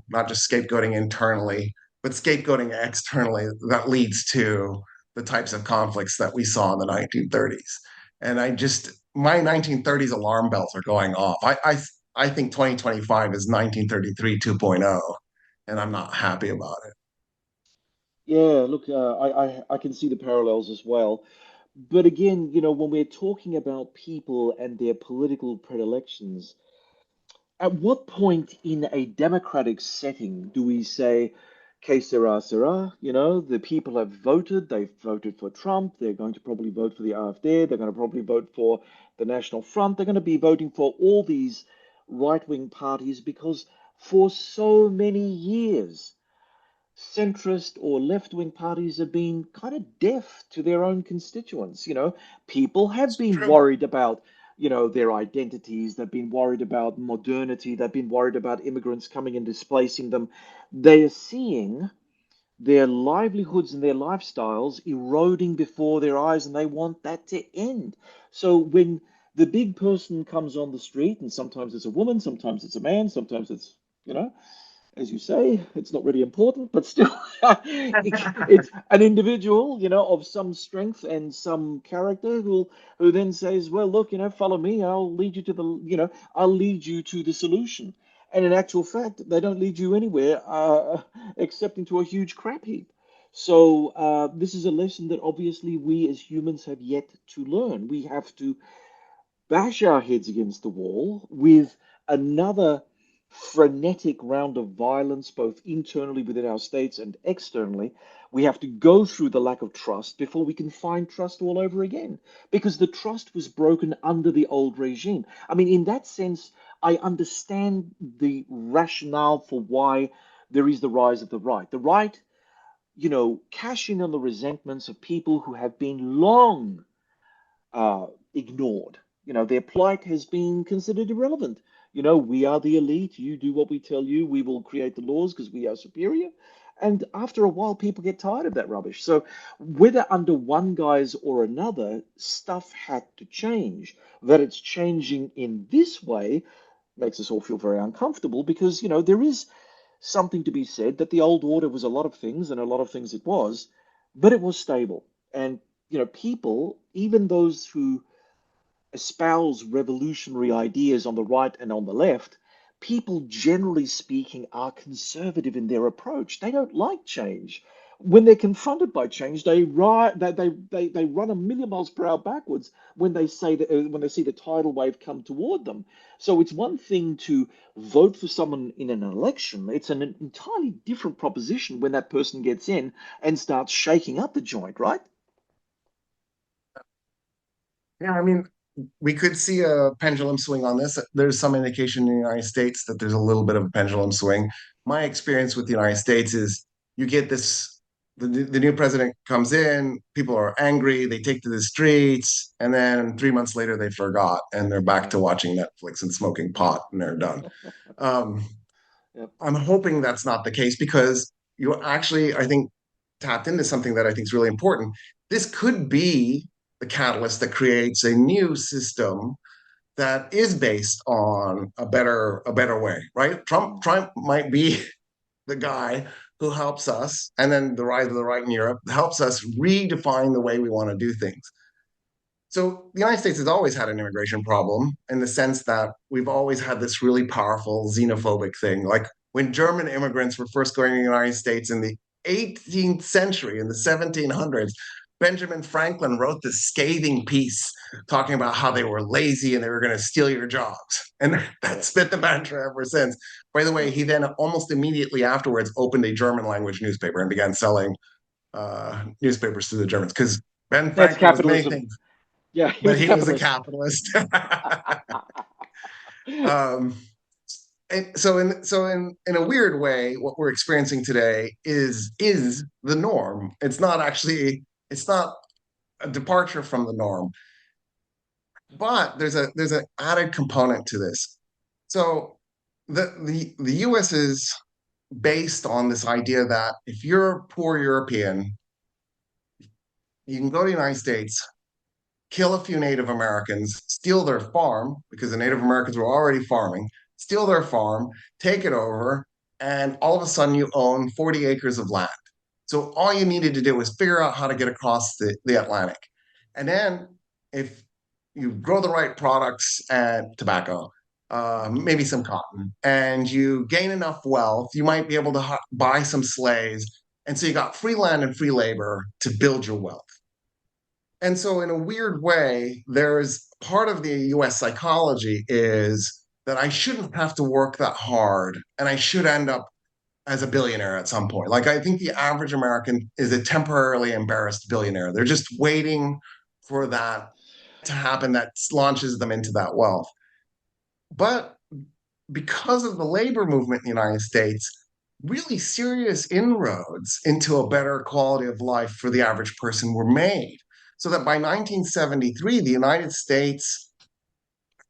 internally, but scapegoating externally that leads to the types of conflicts that we saw in the 1930s. And my 1930s alarm bells are going off. I think 2025 is 1933 2.0, and I'm not happy about it. Yeah, look, I can see the parallels as well. But again, when we're talking about people and their political predilections, at what point in a democratic setting do we say, que sera, sera? The people have voted, they've voted for Trump, they're going to probably vote for the AfD, they're going to probably vote for the National Front, they're going to be voting for all these right-wing parties because for so many years, centrist or left-wing parties have been kind of deaf to their own constituents. People have It's been true. worried about, their identities. They've been worried about modernity. They've been worried about immigrants coming and displacing them. They are seeing their livelihoods and their lifestyles eroding before their eyes, and they want that to end. So when the big person comes on the street, and sometimes it's a woman, sometimes it's a man, sometimes it's, you know, as you say, it's not really important, but still, it's an individual, of some strength and some character who then says, "Well, look, follow me. I'll lead you to I'll lead you to the solution." And in actual fact, they don't lead you anywhere except into a huge crap heap. So this is a lesson that obviously we as humans have yet to learn. We have to bash our heads against the wall with another frenetic round of violence, both internally within our states and externally. We have to go through the lack of trust before we can find trust all over again, because the trust was broken under the old regime. I mean, in that sense, I understand the rationale for why there is the rise of the right. The right, cash in on the resentments of people who have been long ignored. Their plight has been considered irrelevant. We are the elite. You do what we tell you. We will create the laws because we are superior. And after a while, people get tired of that rubbish. So, whether under one guise or another, stuff had to change. That it's changing in this way makes us all feel very uncomfortable because, there is something to be said that the old order was a lot of things, and a lot of things it was, but it was stable. And, people, even those who espouse revolutionary ideas on the right and on the left, people generally speaking are conservative in their approach. They don't like change. When they're confronted by change, they run a million miles per hour backwards when they say that when they see the tidal wave come toward them. So it's one thing to vote for someone in an election. It's an entirely different proposition when that person gets in and starts shaking up the joint, right? Yeah, I mean, we could see a pendulum swing on this. There's some indication in the United States that there's a little bit of a pendulum swing. My experience with the United States is you get this the new president comes in, people are angry, they take to the streets, and then 3 months later they forgot and they're back Yeah. to watching Netflix and smoking pot and they're done. Um, Yep. I'm hoping that's not the case because you actually, I think, tapped into something that I think is really important. This could be the catalyst that creates a new system that is based on a better way, right? Trump Mm. Trump might be the guy who helps us, and then the rise of the right in Europe helps us redefine the way we want to do things. So the United States has always had an immigration problem in the sense that we've always had this really powerful xenophobic thing. Like when German immigrants were first going to the United States in the 18th century, in the 1700s, Benjamin Franklin wrote this scathing piece talking about how they were lazy and they were going to steal your jobs. And Yeah. that's been the mantra ever since. By the way, Yeah. he then almost immediately afterwards opened a German language newspaper and began selling newspapers to the Germans because Ben That's Franklin was many capitalism. things, Yeah, he but was a he was a capitalist. capitalist. um, and so in a weird way, what we're experiencing today is the norm. It's not a departure from the norm, but there's an added component to this. So the U.S. is based on this idea that if you're a poor European, you can go to the United States, kill a few Native Americans, steal their farm because the Native Americans were already farming, steal their farm, take it over, and all of a sudden you own 40 acres of land. So all you needed to do was figure out how to get across the Atlantic. And then if you grow the right products and tobacco, maybe some cotton, and you gain enough wealth, you might be able to buy some slaves. And so you got free land and free labor to build your wealth. And so, in a weird way, there's part of the US psychology is that I shouldn't have to work that hard and I should end up as a billionaire at some point. Like, I think the average American is a temporarily embarrassed billionaire. They're just waiting for that to happen that launches them into that wealth. But because of the labor movement in the United States, really serious inroads into a better quality of life for the average person were made. So that by 1973, the United States,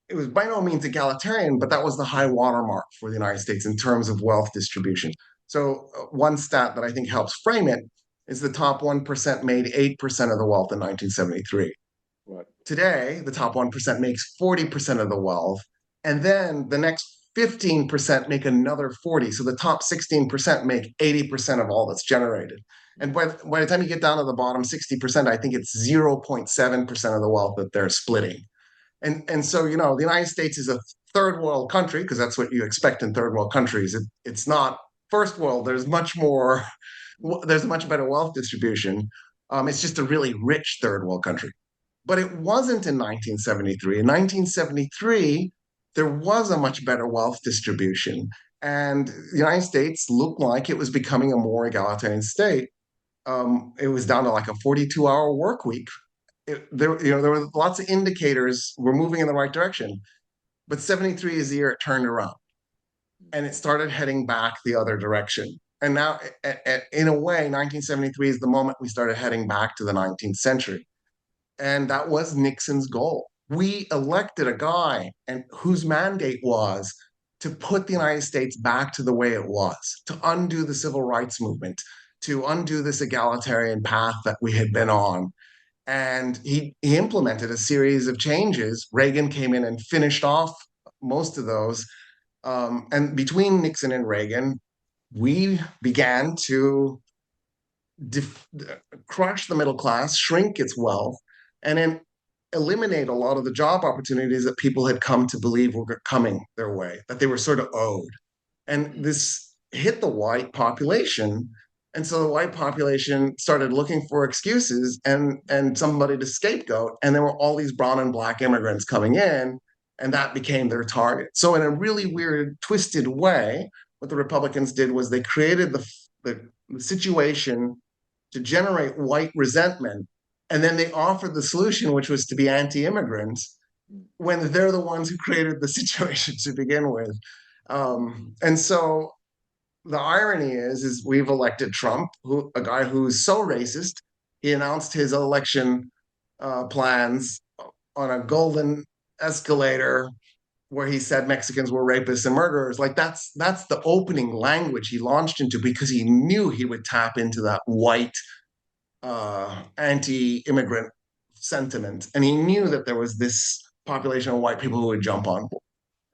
it was by no means egalitarian, but that was the high watermark for the United States in terms of wealth distribution. So, one stat that I think helps frame it is the top 1% made 8% of the wealth in 1973. Right. Today, the top 1% makes 40% of the wealth, and then the next 15% make another 40. So the top 16% make 80% of all that's generated. And by the time you get down to the bottom 60%, I think it's 0.7% of the wealth that they're splitting. And so, the United States is a third world country because that's what you expect in third world countries. It's not first world. There's much more, there's a much better wealth distribution. It's just a really rich third world country. But it wasn't in 1973. In 1973, there was a much better wealth distribution. And the United States looked like it was becoming a more egalitarian state. It was down to like a 42-hour work week. There were lots of indicators we're moving in the right direction. But 73 is the year it turned around and it started heading back the other direction. And now, in a way, 1973 is the moment we started heading back to the 19th century. And that was Nixon's goal. We elected a guy and whose mandate was to put the United States back to the way it was, to undo the civil rights movement, to undo this egalitarian path that we had been on. And he implemented a series of changes. Reagan came in and finished off most of those. And between Nixon and Reagan, we began to crush the middle class, shrink its wealth, and then eliminate a lot of the job opportunities that people had come to believe were coming their way, that they were sort of owed. And this hit the white population. And so the white population started looking for excuses and somebody to scapegoat. And there were all these brown and black immigrants coming in, and that became their target. So, in a really weird, twisted way, what the Republicans did was they created the situation to generate white resentment. And then they offered the solution, which was to be anti immigrants, when they're the ones who created the situation to begin with. And so the irony is we've elected Trump, a guy who's so racist. He announced his election plans on a golden escalator where he said Mexicans were rapists and murderers. Like that's the opening language he launched into because he knew he would tap into that white anti-immigrant sentiment, and he knew that there was this population of white people who would jump on board,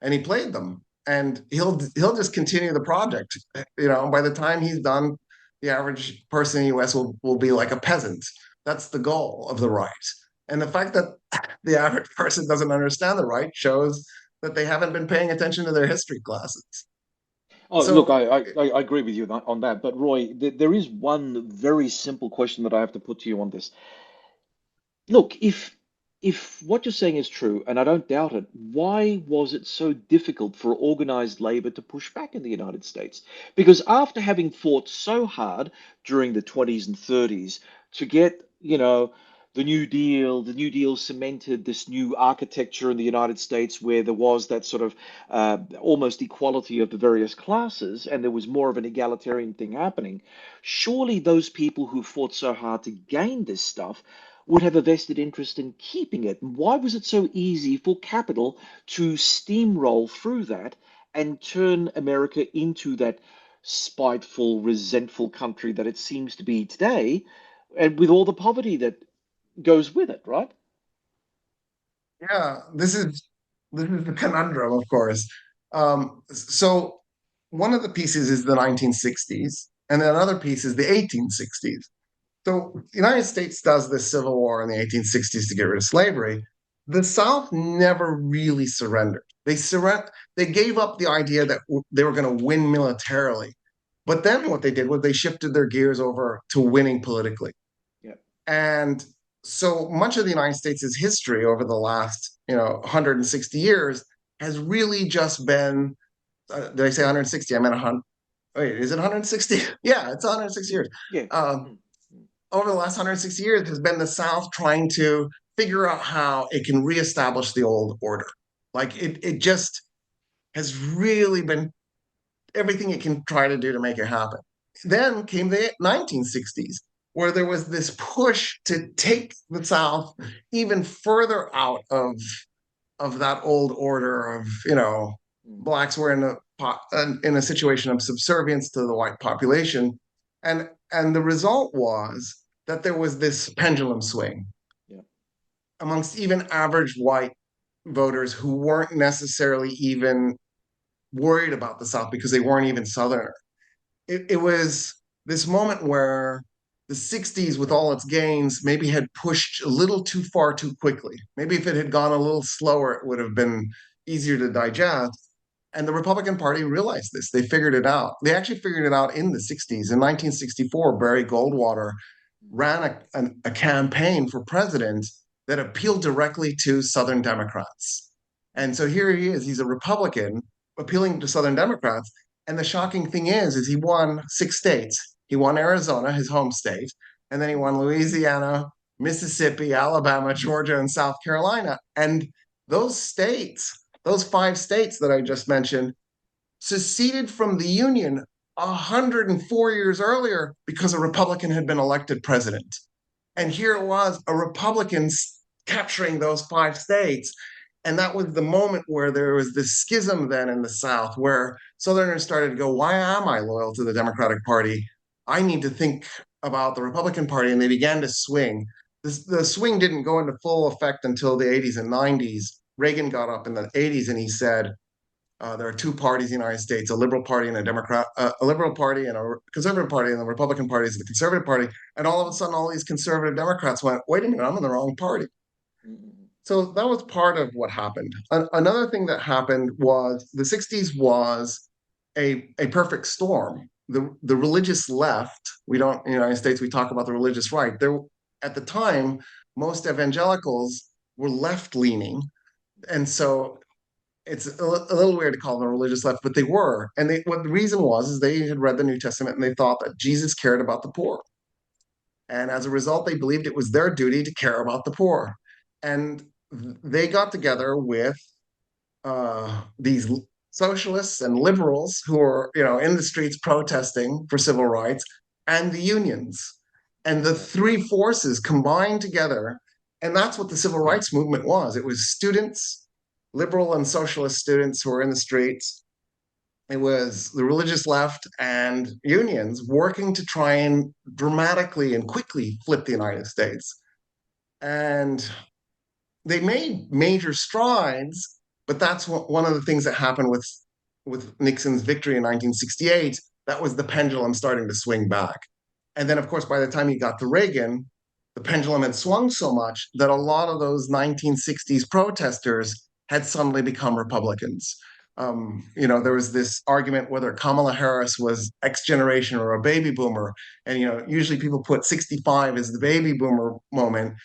and he played them. And he'll just continue the project. By the time he's done, the average person in the U.S. will be like a peasant. That's the goal of the right. And the fact that the average person doesn't understand the right shows that they haven't been paying attention to their history classes. Oh, look, So I agree with you on that. But Roy, there is one very simple question that I have to put to you on this. Look, if what you're saying is true, and I don't doubt it, why was it so difficult for organized labor to push back in the United States? Because after having fought so hard during the 20s and 30s to get, the New Deal cemented this new architecture in the United States where there was that sort of almost equality of the various classes, and there was more of an egalitarian thing happening. Surely those people who fought so hard to gain this stuff would have a vested interest in keeping it. Why was it so easy for capital to steamroll through that and turn America into that spiteful, resentful country that it seems to be today, and with all the poverty that goes with it, right? yeah, this is the conundrum, of course. So one of the pieces is the 1960s, and then another piece is the 1860s. So the United States does this civil war in the 1860s to get rid of slavery. The South never really surrendered. They gave up the idea that they were going to win militarily. But then what they did was they shifted their gears over to winning politically. Yeah. And so much of the United States' history over the last, 160 years has really just been, did I say 160? I meant 100. Wait, is it 160? Yeah, it's 160 years. Yeah. Um, Mm. Over the last 160 years has been the South trying to figure out how it can reestablish the old order. Like it just has really been everything it can try to do to make it happen. Then came the 1960s, where there was this push to take the South even further out of that old order of, Mm. blacks were in a situation of subservience to the white population, and the result was that there was this pendulum swing Yeah. amongst even average white voters who weren't necessarily even worried about the South because they weren't even Southerners. It was this moment where the 60s, with all its gains, maybe had pushed a little too far too quickly. Maybe if it had gone a little slower, it would have been easier to digest. And the Republican Party realized this. They figured it out. They actually figured it out in the 60s. In 1964, Barry Goldwater ran a campaign for president that appealed directly to Southern Democrats. And so here he is. He's a Republican appealing to Southern Democrats. And the shocking thing is he won 6 states. He won Arizona, his home state, and then he won Louisiana, Mississippi, Alabama, Georgia, and South Carolina. And those states, those 5 states that I just mentioned, seceded from the Union 104 years earlier because a Republican had been elected president. And here it was, a Republican capturing those 5 states. And that was the moment where there was this schism then in the South, where Southerners started to go, why am I loyal to the Democratic Party? I need to think about the Republican Party. And they began to swing. The swing didn't go into full effect until the 80s and 90s. Reagan got up in the 80s and he said, there are two parties in the United States: a liberal party and a liberal party and a conservative party, and the Republican Party is the conservative party. And all of a sudden, all these conservative Democrats went, "Wait a minute, I'm in the wrong party." Mm. So that was part of what happened. Another thing that happened was the 60s was a perfect storm. The religious left, we don't, in the United States, we talk about the religious right. There, at the time, most evangelicals were left leaning. And so it's a little weird to call them religious left, but they were. And what the reason was is they had read the New Testament and they thought that Jesus cared about the poor. And as a result, they believed it was their duty to care about the poor. And they got together with these socialists and liberals who were, in the streets protesting for civil rights, and the unions. And the three forces combined together. And that's what the civil rights movement was. It was students, liberal and socialist students who were in the streets. It was the religious left and unions working to try and dramatically and quickly flip the United States. And they made major strides, but that's one of the things that happened with Nixon's victory in 1968. That was the pendulum starting to swing back. And then, of course, by the time he got to Reagan, the pendulum had swung so much that a lot of those 1960s protesters had suddenly become Republicans. There was this argument whether Kamala Harris was X generation or a baby boomer. And, usually people put 65 as the baby boomer moment,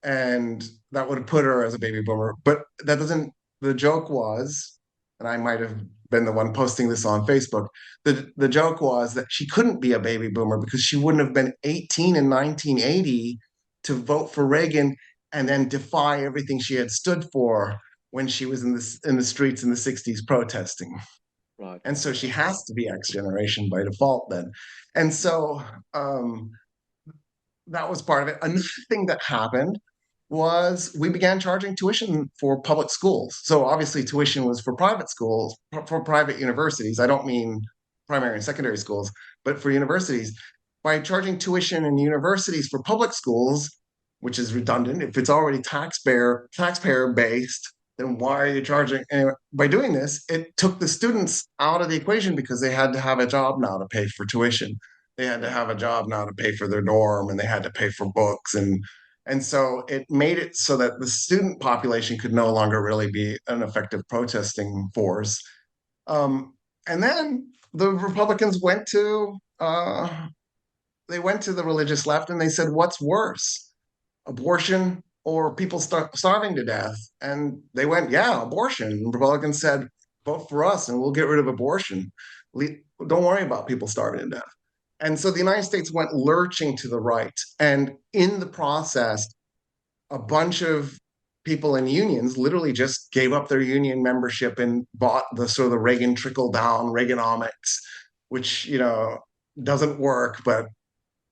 and that would put her as a baby boomer. But that doesn't, the joke was, and I might have been the one posting this on Facebook, the joke was that she couldn't be a baby boomer because she wouldn't have been 18 in 1980 to vote for Reagan and then defy everything she had stood for when she was in the streets in the 60s protesting. Right. And so she has to be X generation by default then. And so that was part of it. Another thing that happened was we began charging tuition for public schools. So obviously tuition was for private schools, for private universities. I don't mean primary and secondary schools, but for universities. By charging tuition in universities for public schools, which is redundant, if it's already taxpayer based, then why are you charging? Anyway, by doing this, it took the students out of the equation because they had to have a job now to pay for tuition. They had to have a job now to pay for their dorm, and they had to pay for books, and so it made it so that the student population could no longer really be an effective protesting force. And then the Republicans they went to the religious left and they said, "What's worse, abortion or people starving to death?" And they went, "Yeah, abortion." And Republicans said, "Vote for us, and we'll get rid of abortion. Don't worry about people starving to death." And so the United States went lurching to the right. And in the process, a bunch of people in unions literally just gave up their union membership and bought the sort of the Reagan trickle down Reaganomics, which doesn't work, but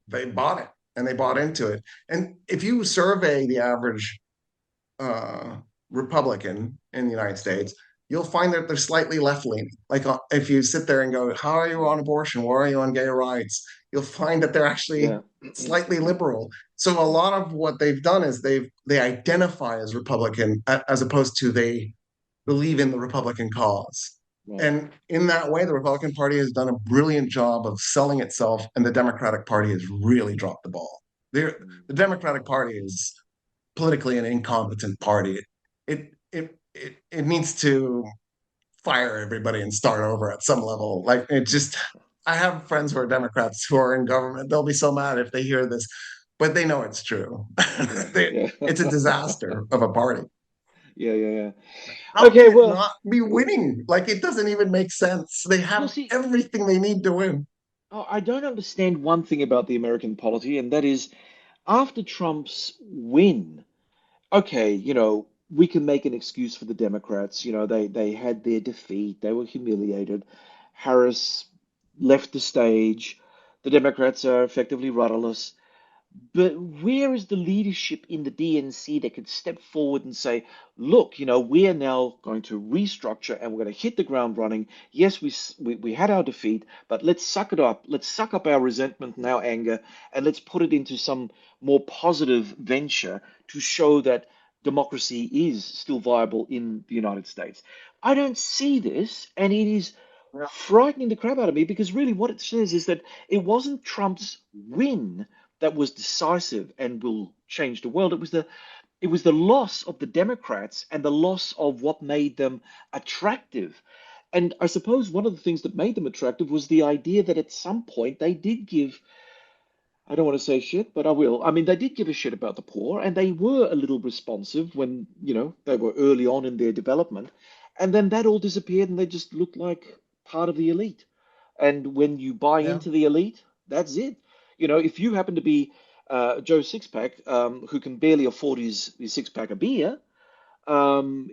they bought it and they bought into it. And if you survey the average uh, Republican in the United States, you'll find that they're slightly left leaning. Like if you sit there and go, "How are you on abortion? Where are you on gay rights?" You'll find that they're actually Yeah. slightly liberal. So a lot of what they've done is they identify as Republican as opposed to they believe in the Republican cause. Right. And in that way, the Republican Party has done a brilliant job of selling itself, and the Democratic Party has really dropped the ball. The Democratic Party is politically an incompetent party. It needs to fire everybody and start over at some level. Like it just, I have friends who are Democrats who are in government. They'll be so mad if they hear this, but they know it's true. Yeah. Yeah. It's a disaster of a party. Yeah. Yeah. Yeah. How can Okay. it Well, not be winning? Like it doesn't even make sense. They well, have see, everything they need to win. I don't understand one thing about the American polity, and that is after Trump's win, okay, we can make an excuse for the Democrats. They had their defeat, they were humiliated. Harris left the stage. The Democrats are effectively rudderless. But where is the leadership in the DNC that could step forward and say, look, we are now going to restructure and we're going to hit the ground running. Yes, we had our defeat, but let's suck it up. Let's suck up our resentment and our anger, and let's put it into some more positive venture to show that democracy is still viable in the United States. I don't see this, and it is Yeah. frightening the crap out of me because really what it says is that it wasn't Trump's win that was decisive and will change the world. It was the loss of the Democrats and the loss of what made them attractive. And I suppose one of the things that made them attractive was the idea that at some point they did give, I don't want to say shit, but I will. I mean, they did give a shit about the poor, and they were a little responsive when, they were early on in their development. And then that all disappeared, and they just looked like part of the elite. And when you buy Yeah. into the elite, that's it. If you happen to be Joe Sixpack, who can barely afford his six pack of beer,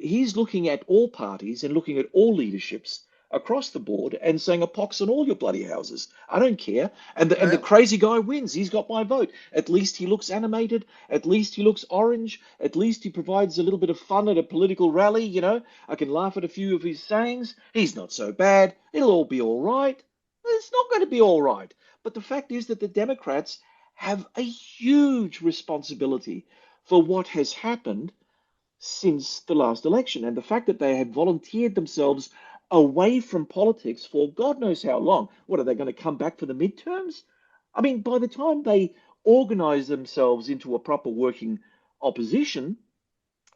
he's looking at all parties and looking at all leaderships across the board and saying a pox on all your bloody houses. I don't care. And the Yeah. crazy guy wins. He's got my vote. At least he looks animated. At least he looks orange. At least he provides a little bit of fun at a political rally. I can laugh at a few of his sayings. He's not so bad. It'll all be all right. It's not going to be all right. But the fact is that the Democrats have a huge responsibility for what has happened since the last election. And the fact that they had volunteered themselves away from politics for God knows how long. What are they going to come back for the midterms? I mean, by the time they organize themselves into a proper working opposition,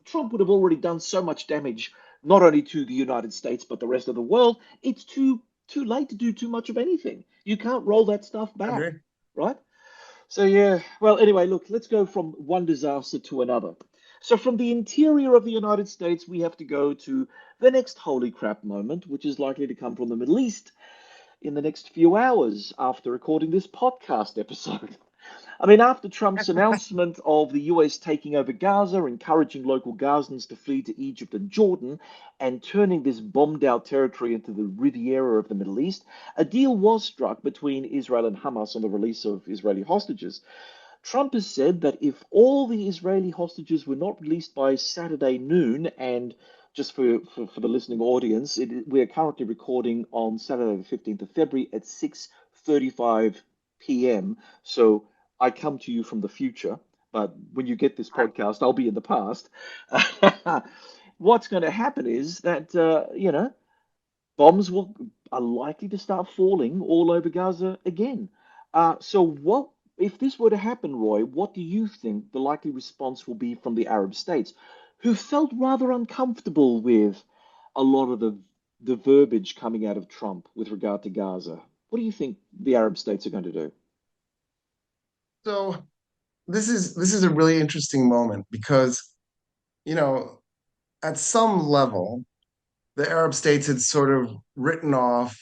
Trump would have already done so much damage, not only to the United States, but the rest of the world. It's too late to do too much of anything. You can't roll that stuff I back, agree. right? So yeah, well, anyway, look, let's go from one disaster to another. So from the interior of the United States, we have to go to the next holy crap moment, which is likely to come from the Middle East in the next few hours after recording this podcast episode. I mean, after Trump's announcement of the US taking over Gaza, encouraging local Gazans to flee to Egypt and Jordan, and turning this bombed out territory into the Riviera of the Middle East, a deal was struck between Israel and Hamas on the release of Israeli hostages. Trump has said that if all the Israeli hostages were not released by Saturday noon, and just for the listening audience, we are currently recording on Saturday the 15th of February at 6:35 p.m. So I come to you from the future, but when you get this podcast, I'll be in the past. What's going to happen is that, bombs are likely to start falling all over Gaza again. So what if this were to happen, Roy? What do you think the likely response will be from the Arab states, who felt rather uncomfortable with a lot of the verbiage coming out of Trump with regard to Gaza? What do you think the Arab states are going to do? So this is a really interesting moment because, you know, at some level, the Arab states had sort of written off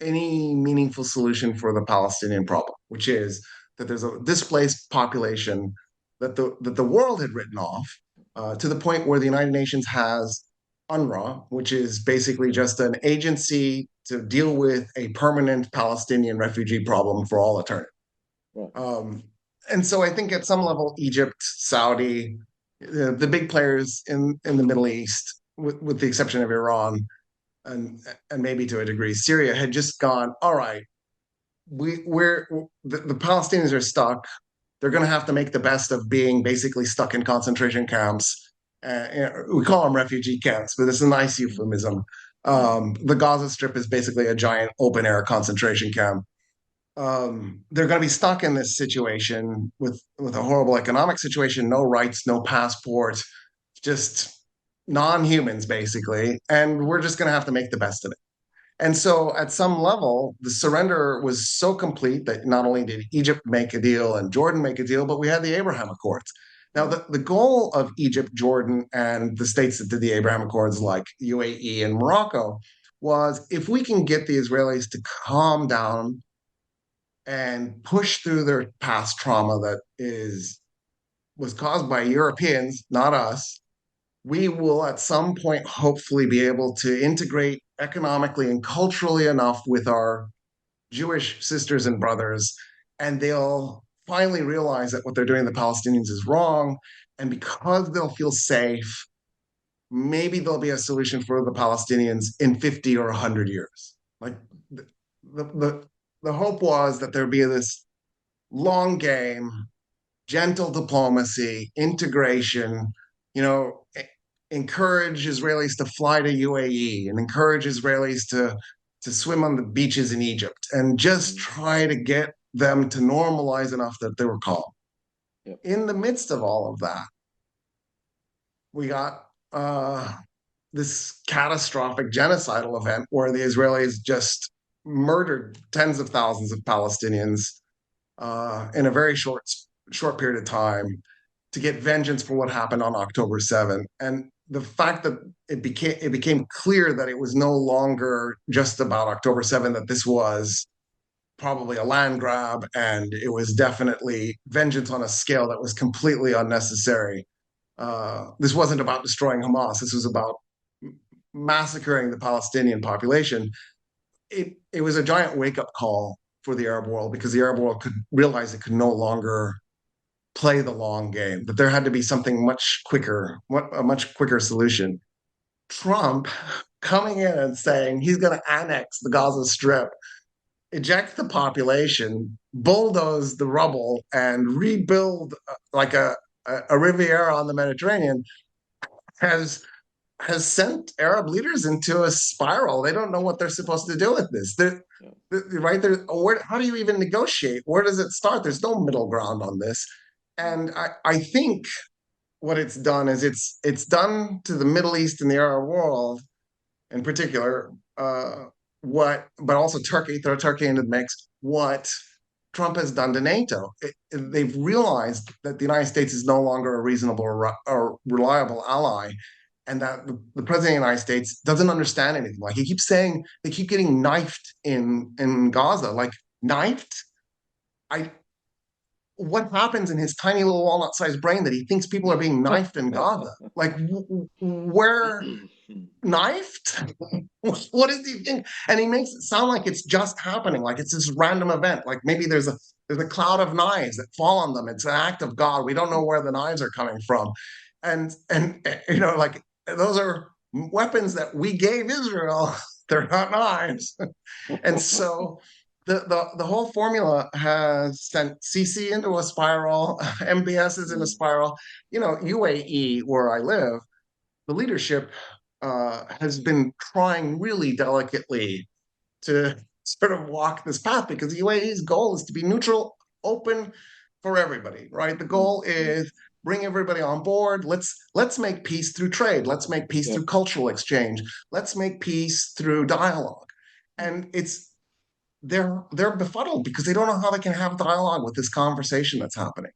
any meaningful solution for the Palestinian problem, which is that there's a displaced population that the world had written off. to the point where the United Nations has UNRWA, which is basically just an agency to deal with a permanent Palestinian refugee problem for all eternity. Right. And so I think at some level, Egypt, Saudi, the big players in the Middle East, with the exception of Iran and maybe to a degree Syria, had just gone, all right, we're the Palestinians are stuck. They're going to have to make the best of being basically stuck in concentration camps. We call them refugee camps, but it's a nice euphemism. The Gaza Strip is basically a giant open air concentration camp. They're going to be stuck in this situation with a horrible economic situation, no rights, no passport, just non-humans basically, and we're just going to have to make the best of it. And so, at some level, the surrender was so complete that not only did Egypt make a deal and Jordan make a deal, but we had the Abraham Accords. Now, the goal of Egypt, Jordan, and the states that did the Abraham Accords, like UAE and Morocco, was if we can get the Israelis to calm down and push through their past trauma that was caused by Europeans, not us, we will at some point hopefully be able to integrate economically and culturally enough with our Jewish sisters and brothers, and they'll finally realize that what they're doing to the Palestinians is wrong. And because they'll feel safe, maybe there'll be a solution for the Palestinians in 50 or 100 years. Like the, the, the hope was that there'd be this long game, gentle diplomacy, integration, you know, encourage Israelis to fly to UAE and encourage Israelis to swim on the beaches in Egypt and just try to get them to normalize enough that they were calm. Yep. In the midst of all of that, we got this catastrophic genocidal event where the Israelis just murdered tens of thousands of Palestinians in a very short period of time to get vengeance for what happened on October 7th. And the fact that it became clear that it was no longer just about October 7th, that this was probably a land grab and it was definitely vengeance on a scale that was completely unnecessary. This wasn't about destroying Hamas. This was about massacring the Palestinian population. It was a giant wake-up call for the Arab world because the Arab world could realize it could no longer play the long game, that there had to be something much quicker, a much quicker solution. Trump coming in and saying he's going to annex the Gaza Strip, eject the population, bulldoze the rubble, and rebuild like a Riviera on the Mediterranean has sent Arab leaders into a spiral. They don't know what they're supposed to do with this. Right there, how do you even negotiate? Where does it start? There's no middle ground on this. And I think what it's done is it's done to the Middle East and the Arab world in particular, but also Turkey, throw Turkey into the mix, what Trump has done to NATO. They've realized that the United States is no longer a reasonable or reliable ally, and that the president of the United States doesn't understand anything. Like he keeps saying, they keep getting knifed in Gaza, like knifed. What happens in his tiny little walnut-sized brain that he thinks people are being knifed in Gaza? Like, where knifed? What does he think? And he makes it sound like it's just happening, like it's this random event. Like maybe there's a cloud of knives that fall on them. It's an act of God. We don't know where the knives are coming from, and like those are weapons that we gave Israel. They're not knives, and so. The whole formula has sent Sisi into a spiral, MBS is in a spiral. UAE, where I live, the leadership has been trying really delicately to sort of walk this path because UAE's goal is to be neutral, open for everybody, right? The goal is bring everybody on board. Let's make peace through trade. Let's make peace through cultural exchange. Let's make peace through dialogue. And they're befuddled because they don't know how they can have dialogue with this conversation that's happening.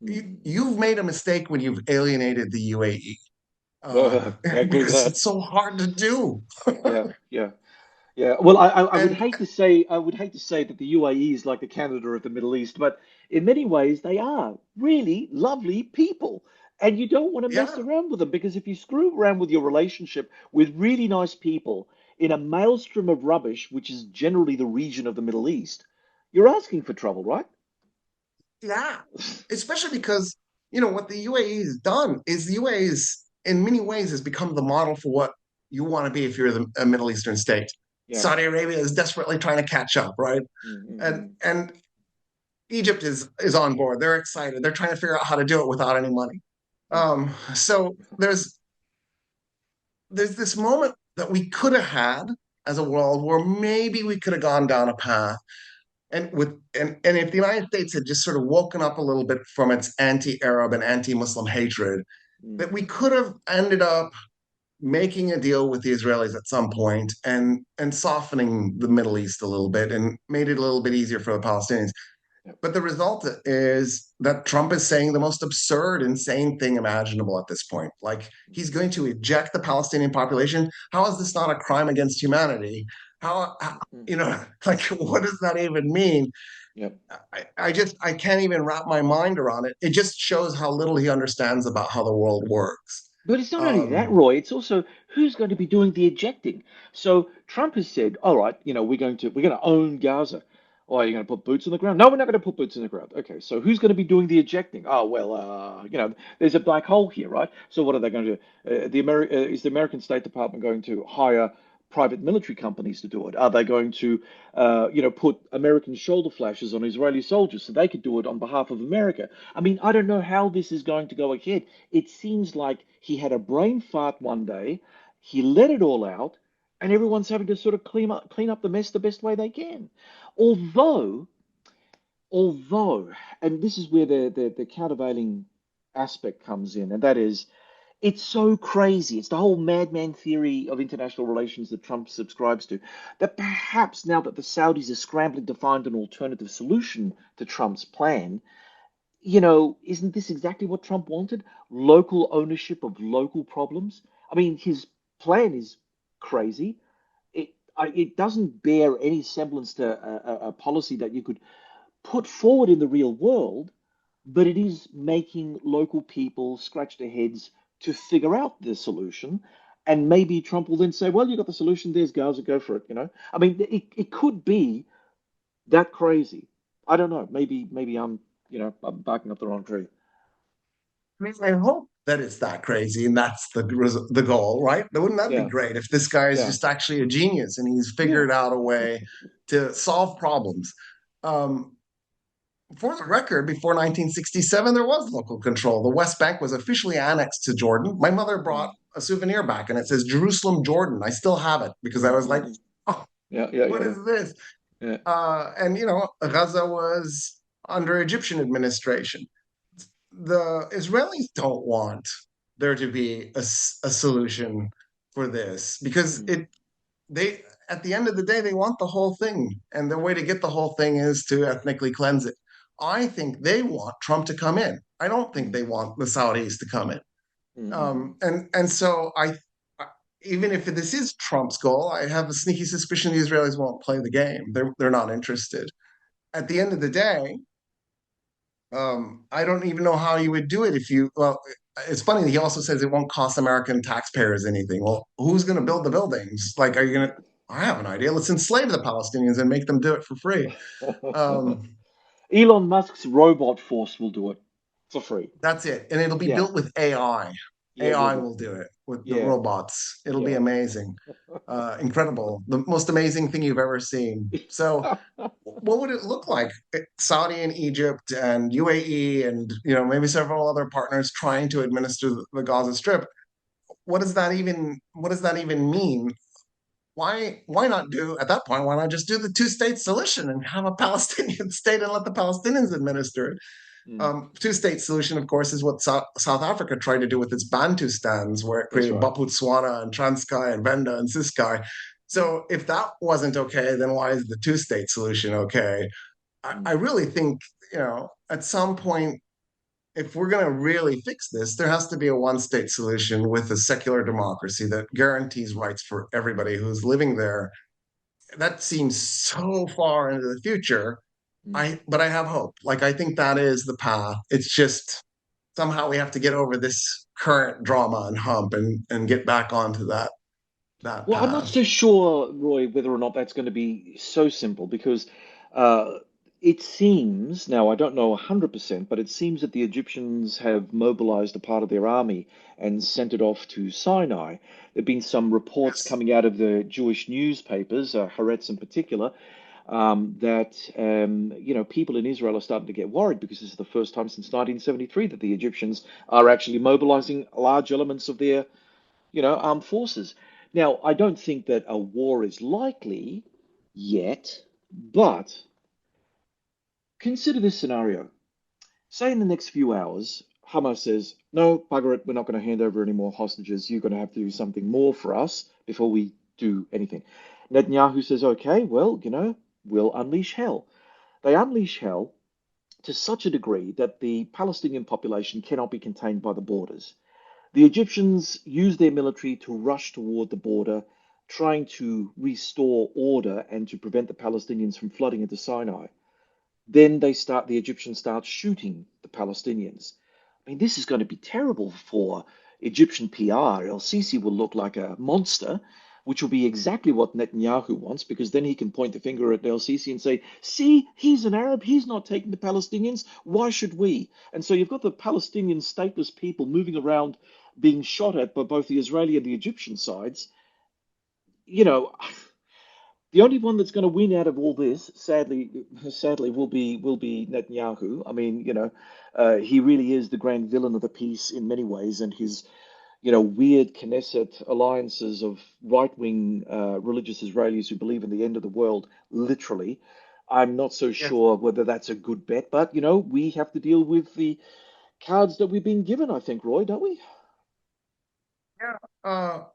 You've made a mistake when you've alienated the UAE because it's so hard to do. Yeah. Well, I would hate to say that the UAE is like the Canada of the Middle East, but in many ways they are really lovely people. And you don't want to mess Yeah, around with them because if you screw around with your relationship with really nice people in a maelstrom of rubbish, which is generally the region of the Middle East, you're asking for trouble, right? yeah. Especially because, what the UAE has done is the UAE is, in many ways, has become the model for what you want to be if you're a Middle Eastern state. Yeah. Saudi Arabia is desperately trying to catch up, right? And Mm-hmm. and Egypt is on board. They're excited. They're trying to figure out how to do it without any money. So there's this moment that we could have had as a world where maybe we could have gone down a path and if the United States had just sort of woken up a little bit from its anti-Arab and anti-Muslim hatred, that we could have ended up making a deal with the Israelis at some point and softening the Middle East a little bit and made it a little bit easier for the Palestinians. Yep. But the result is that Trump is saying the most absurd, insane thing imaginable at this point. Like he's going to eject the Palestinian population. How is this not a crime against humanity? How like what does that even mean? Yep. I can't even wrap my mind around it. It just shows how little he understands about how the world works. But it's not only that, Um, Roy, it's also who's going to be doing the ejecting. So Trump has said, all right, we're going to own Gaza. Or are you going to put boots on the ground? No, we're not going to put boots on the ground. Okay, so who's going to be doing the ejecting? Oh, well, there's a black hole here, right? So what are they going to do? Is the American State Department going to hire private military companies to do it? Are they going to, put American shoulder flashes on Israeli soldiers so they could do it on behalf of America? I mean, I don't know how this is going to go ahead. It seems like he had a brain fart one day, he let it all out, and everyone's having to sort of clean up the mess the best way they can. Although, although, and this is where the countervailing aspect comes in, and that is it's so crazy. It's the whole madman theory of international relations that Trump subscribes to. That perhaps now that the Saudis are scrambling to find an alternative solution to Trump's plan, isn't this exactly what Trump wanted? Local ownership of local problems. I mean, his plan is crazy. It doesn't bear any semblance to a policy that you could put forward in the real world, but it is making local people scratch their heads to figure out the solution. And maybe Trump will then say, well, you got the solution, there's Gaza, go for it. I mean, it could be that crazy. I don't know. Maybe I'm barking up the wrong tree. I mean, I hope that it's that crazy and that's the goal, right? Wouldn't that be Yeah, great if this guy is yeah, just actually a genius and he's yeah. figured out a way to solve problems? Um, for the record, before 1967, there was local control. The West Bank was officially annexed to Jordan. My mother brought Mm, a souvenir back and it says Jerusalem, Jordan. I still have it because I mm, was mm, like, mm. oh, Yeah, yeah, what yeah, is this? yeah. And, Gaza was under Egyptian administration. The Israelis don't want there to be a solution for this because Mm, they at the end of the day they want the whole thing and the way to get the whole thing is to ethnically cleanse it. I think they want Trump to come in. I don't think mm, they want the Saudis to come in. mm, mm, And so even if this is Trump's goal, I have a sneaky suspicion the Israelis won't play the game. They're not interested. At the end of the day, I don't even know how you would do it if you. Well, it's funny. He also says it won't cost American taxpayers anything. Well, who's going to build the buildings? Like, are you going to? I have an idea. Let's enslave the Palestinians and make them do it for free. mm. Um, Elon Musk's robot force will do it for free. that's it, and it'll be Yeah, built with AI. yeah, it will AI be. will do it with the Yeah, robots. It'll be yeah. amazing, incredible. The most amazing thing you've ever seen. So, what would it look like? Saudi and Egypt and UAE and maybe several other partners trying to administer the Gaza Strip. What does that even mean? Why not do at that point? Why not just do the two-state solution and have a Palestinian state and let the Palestinians administer it? Mm, Two-state solution, of course, is what South Africa tried to do with its Bantustans, where it that's created right. Botswana and Transkei and Venda and Ciskei. Mm, So if that wasn't okay, then why is the two-state solution okay? I mm, really think, at some point, if we're going to really fix this, there has to be a one state solution with a secular democracy that guarantees rights for everybody who's living there. That seems so far into the future. mm. But I have hope. Like I think that is the path. It's just somehow we have to get over this current drama and hump and get back onto that Well, I'm not path. so sure, Roy, whether or not that's going to be so simple because uh, it seems, now I don't know 100%, but it seems that the Egyptians have mobilized a part of their army and sent it off to Sinai. There have been some reports Yes. coming out of the Jewish newspapers, Haaretz in particular, that people in Israel are starting to get worried because this is the first time since 1973 that the Egyptians are actually mobilizing large elements of their armed forces. Now, I don't think that a war is likely yet, but consider this scenario. Say in the next few hours, Hamas says, no, bugger it, we're not going to hand over any more hostages. You're going to have to do something more for us before we do anything. Netanyahu says, okay, well, we'll unleash hell. They unleash hell to such a degree that the Palestinian population cannot be contained by the borders. The Egyptians used their military to rush toward the border, trying to restore order and to prevent the Palestinians from flooding into Sinai. Then the Egyptians start shooting the Palestinians. I mean, this is going to be terrible for Egyptian PR. El Sisi will look like a monster, which will be exactly what Netanyahu wants, because then he can point the finger at El Sisi and say, see, he's an Arab, he's not taking the Palestinians, why should we? And so you've got the Palestinian stateless people moving around being shot at by both the Israeli and the Egyptian sides. You know, the only one that's going to win out of all this, sadly, will be Netanyahu. I mean, he really is the grand villain of the piece in many ways, and his weird Knesset alliances of right-wing religious Israelis who believe in the end of the world, literally. I'm not so Yes. sure whether that's a good bet, but we have to deal with the cards that we've been given, I think, Roy, don't we? Yeah.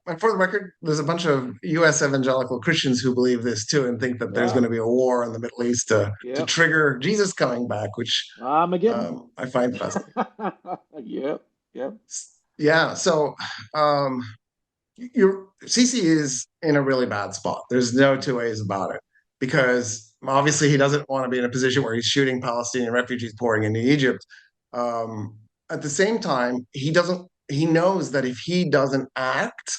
And for the record, there's a bunch of U.S. evangelical Christians who believe this too and think that there's Yeah, going to be a war in the Middle East to yeah. trigger Jesus coming back, which Armageddon. I find fascinating. Yeah, yeah, Yeah. So um, you're Sisi is in a really bad spot. There's no two ways about it because obviously he doesn't want to be in a position where he's shooting Palestinian refugees pouring into Egypt. At the same time, he doesn't. He knows that if he doesn't act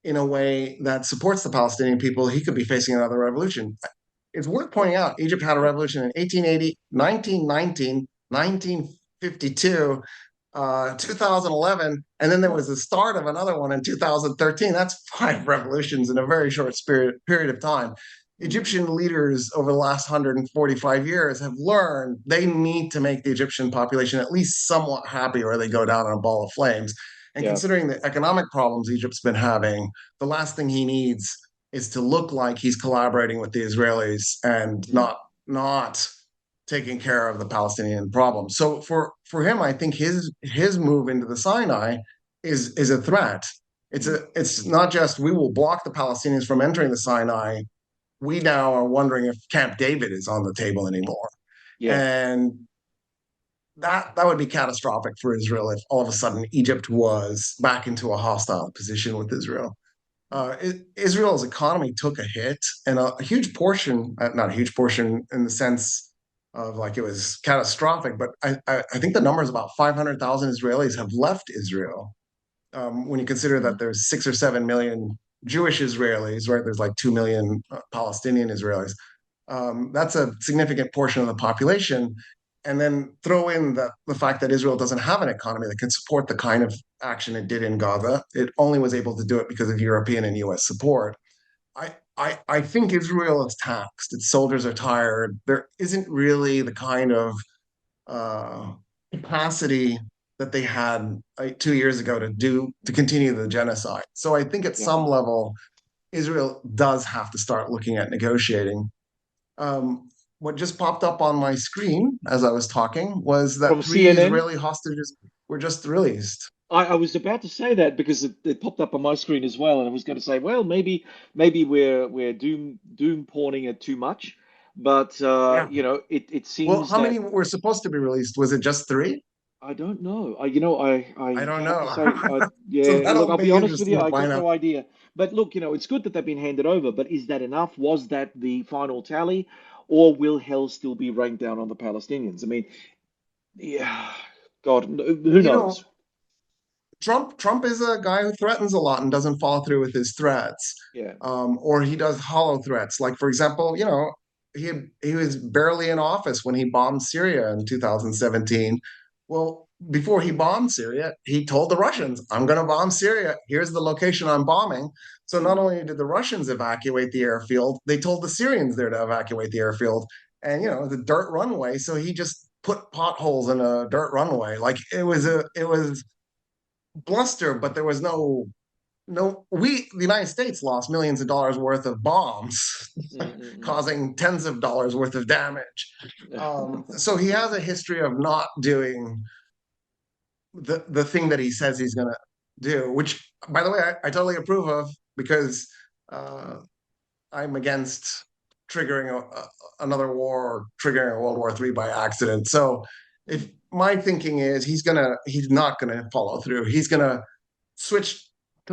in a way that supports the Palestinian people, he could be facing another revolution. It's worth pointing out Egypt had a revolution in 1880, 1919, 1952, 2011, and then there yeah. was the start of another one in 2013. That's five revolutions in a very short period of time. Mm, Egyptian leaders over the last 145 years have learned they need to make the Egyptian population at least somewhat happy or they go down in a ball of flames. And yeah. considering the economic problems Egypt's been having, the last thing he needs is to look like he's collaborating with the Israelis and Mm, not taking care of the Palestinian problem. So for him, I think his move into the Sinai is a threat. mm, It's not just we will block the Palestinians from entering the Sinai. We now are wondering if Camp David is on the table anymore, yeah. and that would be catastrophic for Israel if all of a sudden Egypt was back into a hostile position with Israel. Israel's economy took a hit, and a huge portion, not a huge portion in the sense of like it was catastrophic, but I think the number is about 500,000 Israelis have left Israel. When you consider Mm, that there's 6 or 7 million Jewish Israelis, right? There's like 2 million Palestinian Israelis. That's a significant portion of the population. And then throw in the fact that Israel doesn't have an economy that can support the kind of action it did in Gaza. It only was able to do it because of European and US support. I think Israel is taxed. Its soldiers are tired. There isn't really the kind of uh, capacity that they had 2 years ago to continue the genocide. So I think at yeah. some level, Israel does have to start looking at negotiating. What just popped up on my screen as I was talking was that From three CNN. Israeli hostages were just released. I was about to say that because it popped up on my screen as well, and I was going to say, well, maybe we're doom porning it too much, but Yeah. it Well, seems how that many were supposed to be released? Was it just three? I don't know. I I don't have to know. say, So yeah. Look, that'll I'll be be honest with interesting you, to I got find out. no idea. But look, it's good that they've been handed over. But is that enough? Was that the final tally, or will hell still be rained down on the Palestinians? I mean, yeah. God, who You know, knows? Trump is a guy who threatens a lot and doesn't follow through with his threats, Yeah. or he does hollow threats. Like for example, he was barely in office when he bombed Syria in 2017. Well, before he bombed Syria, he told the Russians, "I'm going to bomb Syria. Here's the location I'm bombing." So not Mm, only did the Russians evacuate the airfield, they told the Syrians there to evacuate the airfield, and the dirt runway. So he just put potholes in a dirt runway. Like it was bluster, but there was the United States lost millions of dollars worth of bombs, mm, causing tens of dollars worth of damage. mm. So he has a history of not doing the thing that he says he's going to do, which, by the way, I totally approve of because uh, I'm against triggering another war or triggering a World War III by accident. So if my thinking is he's not gonna follow through. He's gonna switch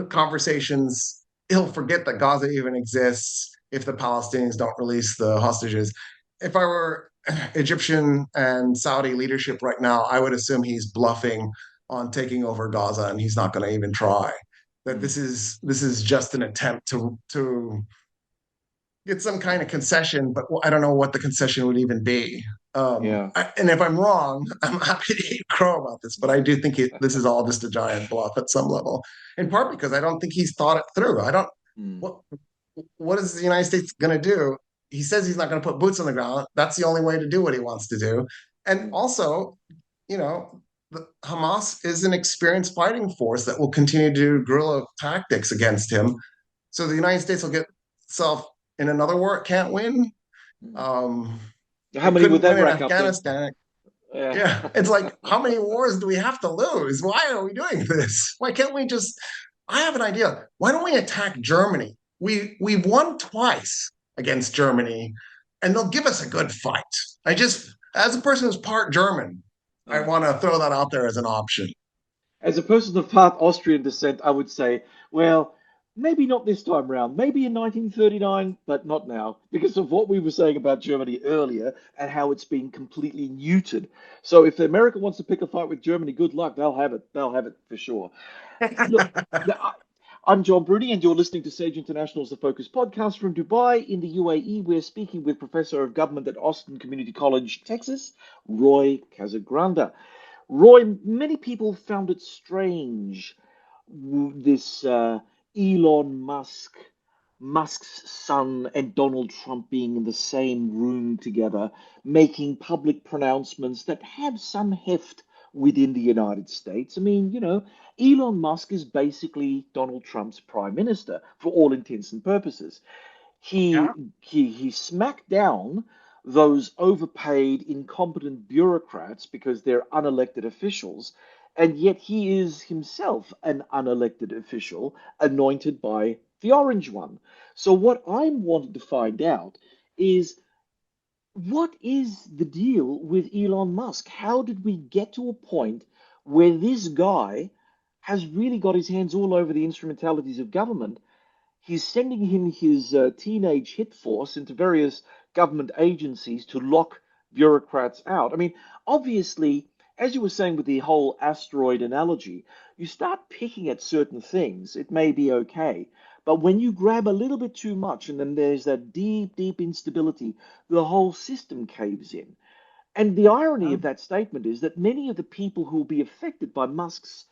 conversations. He'll forget that Gaza even exists if the Palestinians don't release the hostages. If I were Egyptian and Saudi leadership right now, I would assume he's bluffing on taking over Gaza and he's not going to even try. That Mm. this is just an attempt to get some kind of concession, but I don't know what the concession would even be. Yeah. And if I'm wrong, I'm happy to eat crow about this, but I do think this is all just a giant bluff at some level. In part because I don't think he's thought it through. I don't. Mm. What what is the United States going to do? He says he's not going to put boots on the ground. That's the only way to do what he wants to do. And also, you know, Hamas is an experienced fighting force that will continue to do guerrilla tactics against him. So the United States will get itself in another war it can't win. Mm. Um, How it many would couldn't that win in rack up then? Afghanistan. Yeah. Yeah, it's like how many wars do we have to lose? Why are we doing this? Why can't we just? I have an idea. Why don't we attack Germany? We've won twice against Germany, and they'll give us a good fight. I just, as a person who's part German, I Uh, want to throw that out there as an option. as a person of part Austrian descent, I would say, well, maybe not this time round. Maybe in 1939, but not now, because of what we were saying about Germany earlier and how it's been completely neutered. So if America wants to pick a fight with Germany, good luck. They'll have it. They'll have it for sure. Look, I'm John Bruni, and you're listening to Sage International's The Focus podcast from Dubai in the UAE. We're speaking with Professor of Government at Austin Community College, Texas, Roy Casagranda. Roy, many people found it strange, this Elon Musk, Musk's son, and Donald Trump being in the same room together, making public pronouncements that have some heft within the United States. I mean, Elon Musk is basically Donald Trump's prime minister for all intents and purposes. Yeah. He smacked down those overpaid, incompetent bureaucrats because they're unelected officials, and yet he is himself an unelected official anointed by the Orange One. So what I'm wanting to find out is what is the deal with Elon Musk? How did we get to a point where this guy has really got his hands all over the instrumentalities of government? He's sending him his teenage hit force into various government agencies to lock bureaucrats out. I mean, obviously, as you were saying with the whole asteroid analogy, you start picking at certain things, it may be okay. But when you grab a little bit too much and then there's that deep, deep instability, the whole system caves in. And the irony of that statement is that many of the people who will be affected by Musk's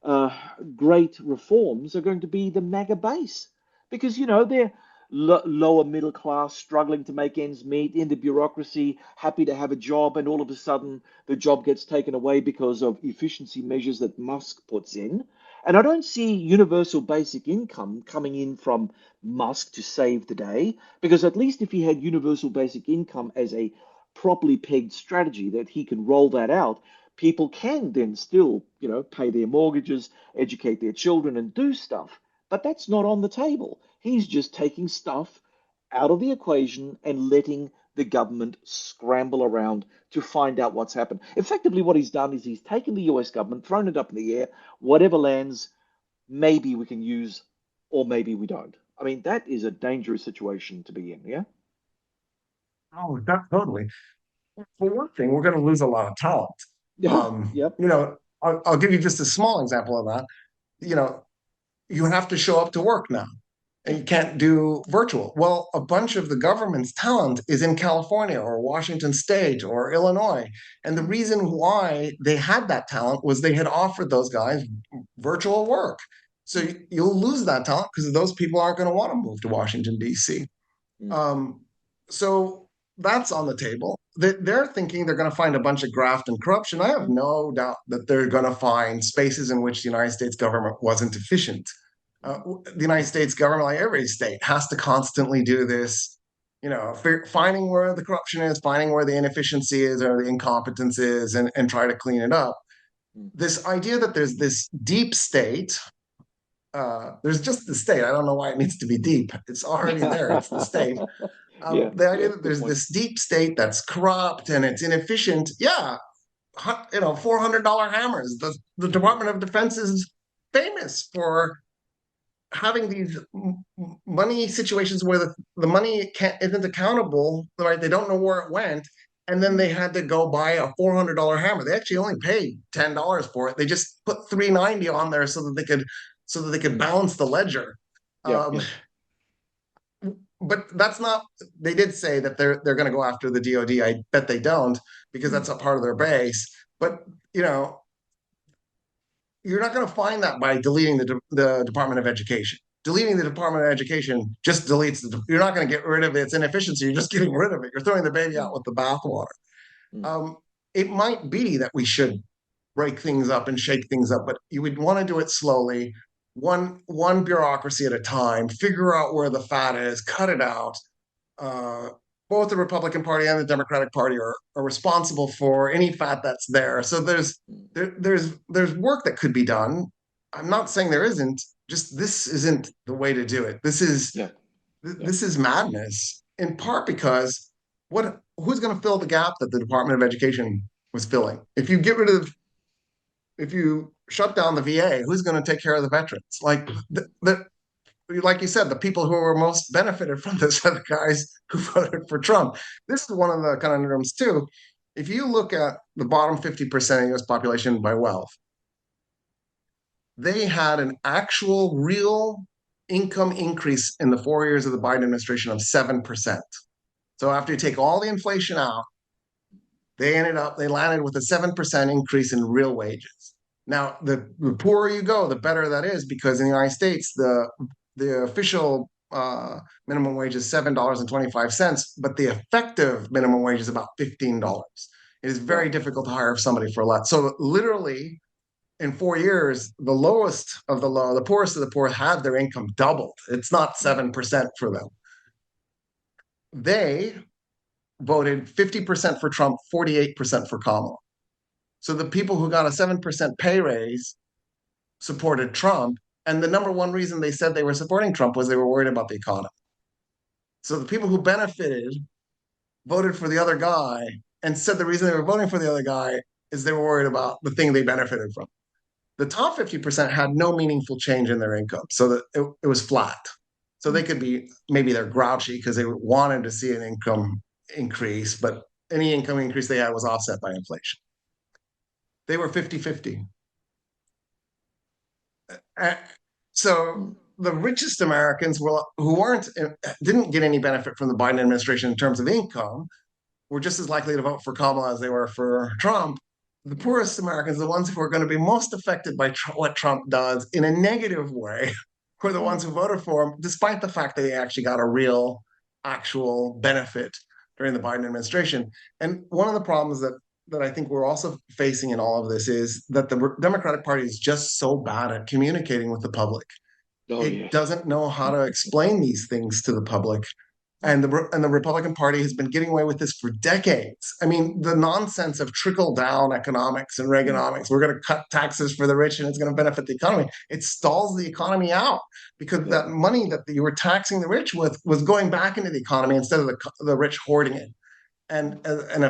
uh, great reforms are going to be the MAGA base because they're lower middle class, struggling to make ends meet in the bureaucracy, happy to have a job, and all of a sudden the job gets taken away because of efficiency measures that Musk puts in. And I don't see universal basic income coming in from Musk to save the day, because at least if he had universal basic income as a properly pegged strategy that he can roll that out, people can then still, pay their mortgages, educate their children, and do stuff. But that's not on the table. He's just taking stuff out of the equation and letting the government scramble around to find out what's happened. Effectively, what he's done is he's taken the US government, thrown it up in the air, whatever lands, maybe we can use, or maybe we don't. I mean, that is a dangerous situation to be in, yeah? Oh, totally. For one thing, we're going to lose a lot of talent. Yeah. Yep. I'll give you just a small example of that. You know, you have to show up to work now and Yeah. you can't do virtual. Well, a bunch of the government's talent is in California or Washington State or Illinois. And the reason why they had that talent was they had offered those guys virtual work. So you'll lose that talent because those people aren't going to want to move to Washington, D.C. Mm. Um, so that's on the table. They're thinking they're going to find a bunch of graft and corruption. I have no doubt that they're going to find spaces in which the United States government wasn't efficient. The United States government, like every state, has to constantly do this, finding where the corruption is, finding where the inefficiency is or the incompetence is, and try to clean it up. Mm. This idea that there's this deep state, there's just the state. I don't know why it needs to be deep. It's already there. It's the state. Yeah. The idea Yeah. that Good there's point. this deep state that's corrupt and it's inefficient, yeah, $400 hammers. The Department of Defense is famous for having these money situations where the money isn't accountable, right? They don't know where it went, and then they had to go buy a $400 hammer. They actually only paid $10 for it. They just put 390 on there so that they could balance the ledger. Yeah. Um, Yeah. but that's not. They did say that they're going to go after the DoD. I bet they don't because Mm. that's a part of their base. But you know, you're not going to find that by deleting the Department of Education. Deleting the Department of Education just deletes you're not going to get rid of its inefficiency. You're just getting rid of it. You're throwing the baby out Mm. with the bathwater. Mm. Um, it might be that we should break things up and shake things up, but you would want to do it slowly, one bureaucracy at a time. Figure out where the fat is, cut it out. Uh, Both the Republican Party and the Democratic Party are responsible for any fat that's there. So Mm. there's work that could be done. I'm not saying there isn't. Just this isn't the way to do it. Yeah. Yeah. This is madness. In part because who's going to fill the gap that the Department of Education was filling? If you shut down the VA, who's going to take care of the veterans? Like you said, the people who were most benefited from this are the guys who voted for Trump. This is one of the conundrums too. If you look at the bottom 50% of US population by wealth, they had an actual real income increase in the 4 years of the Biden administration of 7%. So after you take all the inflation out, they landed with a 7% increase in real wages. Now, the poorer you go, the better that is, because in the United States, the official minimum wage is $7.25, but the effective minimum wage is about $15. It is very Wow. difficult to hire somebody for less. So literally, in 4 years, the lowest of the low, the poorest of the poor had their income doubled. It's not 7% for them. They voted 50% for Trump, 48% for Kamala. So the people who got a 7% pay raise supported Trump. And the number one reason they said they were supporting Trump was they were worried about the economy. So the people who benefited voted for the other guy and said the reason they were voting for the other guy is they were worried about the thing they benefited from. The top 50% had no meaningful change in their income. So that it was flat. So they could be, maybe they're grouchy because they wanted to see an income increase, but any income increase they had was offset by inflation. They were 50-50. So Mm. the richest Americans who didn't get any benefit from the Biden administration in terms of income were just as likely to vote for Kamala as they were for Trump. The poorest Americans, the ones who are going to be most affected by what Trump does in a negative way, were the Mm. ones who voted for him, despite the fact that he actually got a real, actual benefit during the Biden administration. And one of the problems that I think we're also facing in all of this is that the Democratic Party is just so bad at communicating with the public. Oh It yeah. doesn't know how to explain these things to the public. And the Republican Party has been getting away with this for decades. I mean, the nonsense of trickle down economics and Mm. Reaganomics, we're going to cut taxes for the rich and it's going to benefit the economy. It stalls the economy out because Yeah. that money that you were taxing the rich with was going back into the economy instead of the rich hoarding it and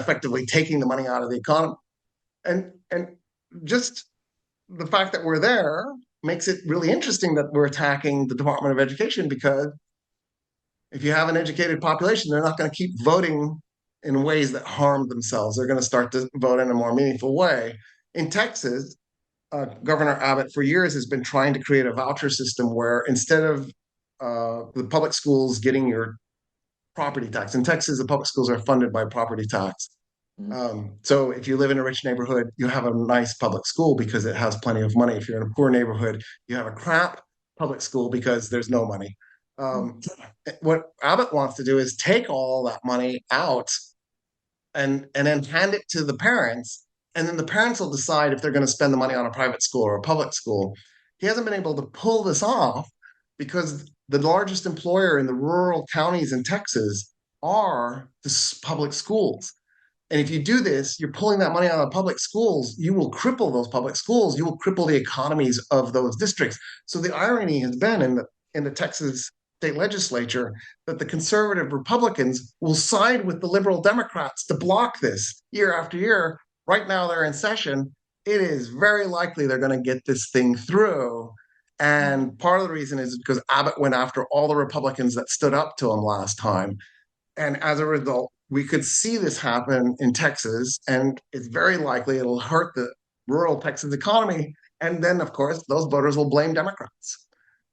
effectively taking the money out of the economy. And just the fact that we're there makes it really interesting that we're attacking the Department of Education, because if you have an educated population, they're not going to keep voting in ways that harm themselves. They're going to start to vote in a more meaningful way. In Texas, Governor Abbott for years has been trying to create a voucher system where instead of the public schools getting your property tax, in Texas, the public schools are funded by property tax. Mm, So if you live in a rich neighborhood, you have a nice public school because it has plenty of money. If you're in a poor neighborhood, you have a crap public school because there's no money. mm, Um, what Abbott wants to do is take all that money out and then hand it to the parents, and then the parents will decide if they're going to spend the money on a private school or a public school. He hasn't been able to pull this off because the largest employer in the rural counties in Texas are the public schools. And if you do this, you're pulling that money out of public schools, you will cripple those public schools, you will cripple the economies of those districts. So the irony has been in the Texas state legislature that the conservative Republicans will side with the liberal Democrats to block this year after year. Right now they're in session. It is very likely they're going to get this thing through. mm. And part of the reason is because Abbott went after all the Republicans that stood up to him last time. And as a result, we could see this happen in Texas, and it's very likely it'll hurt the rural Texas economy. And then, of course, those voters will blame Democrats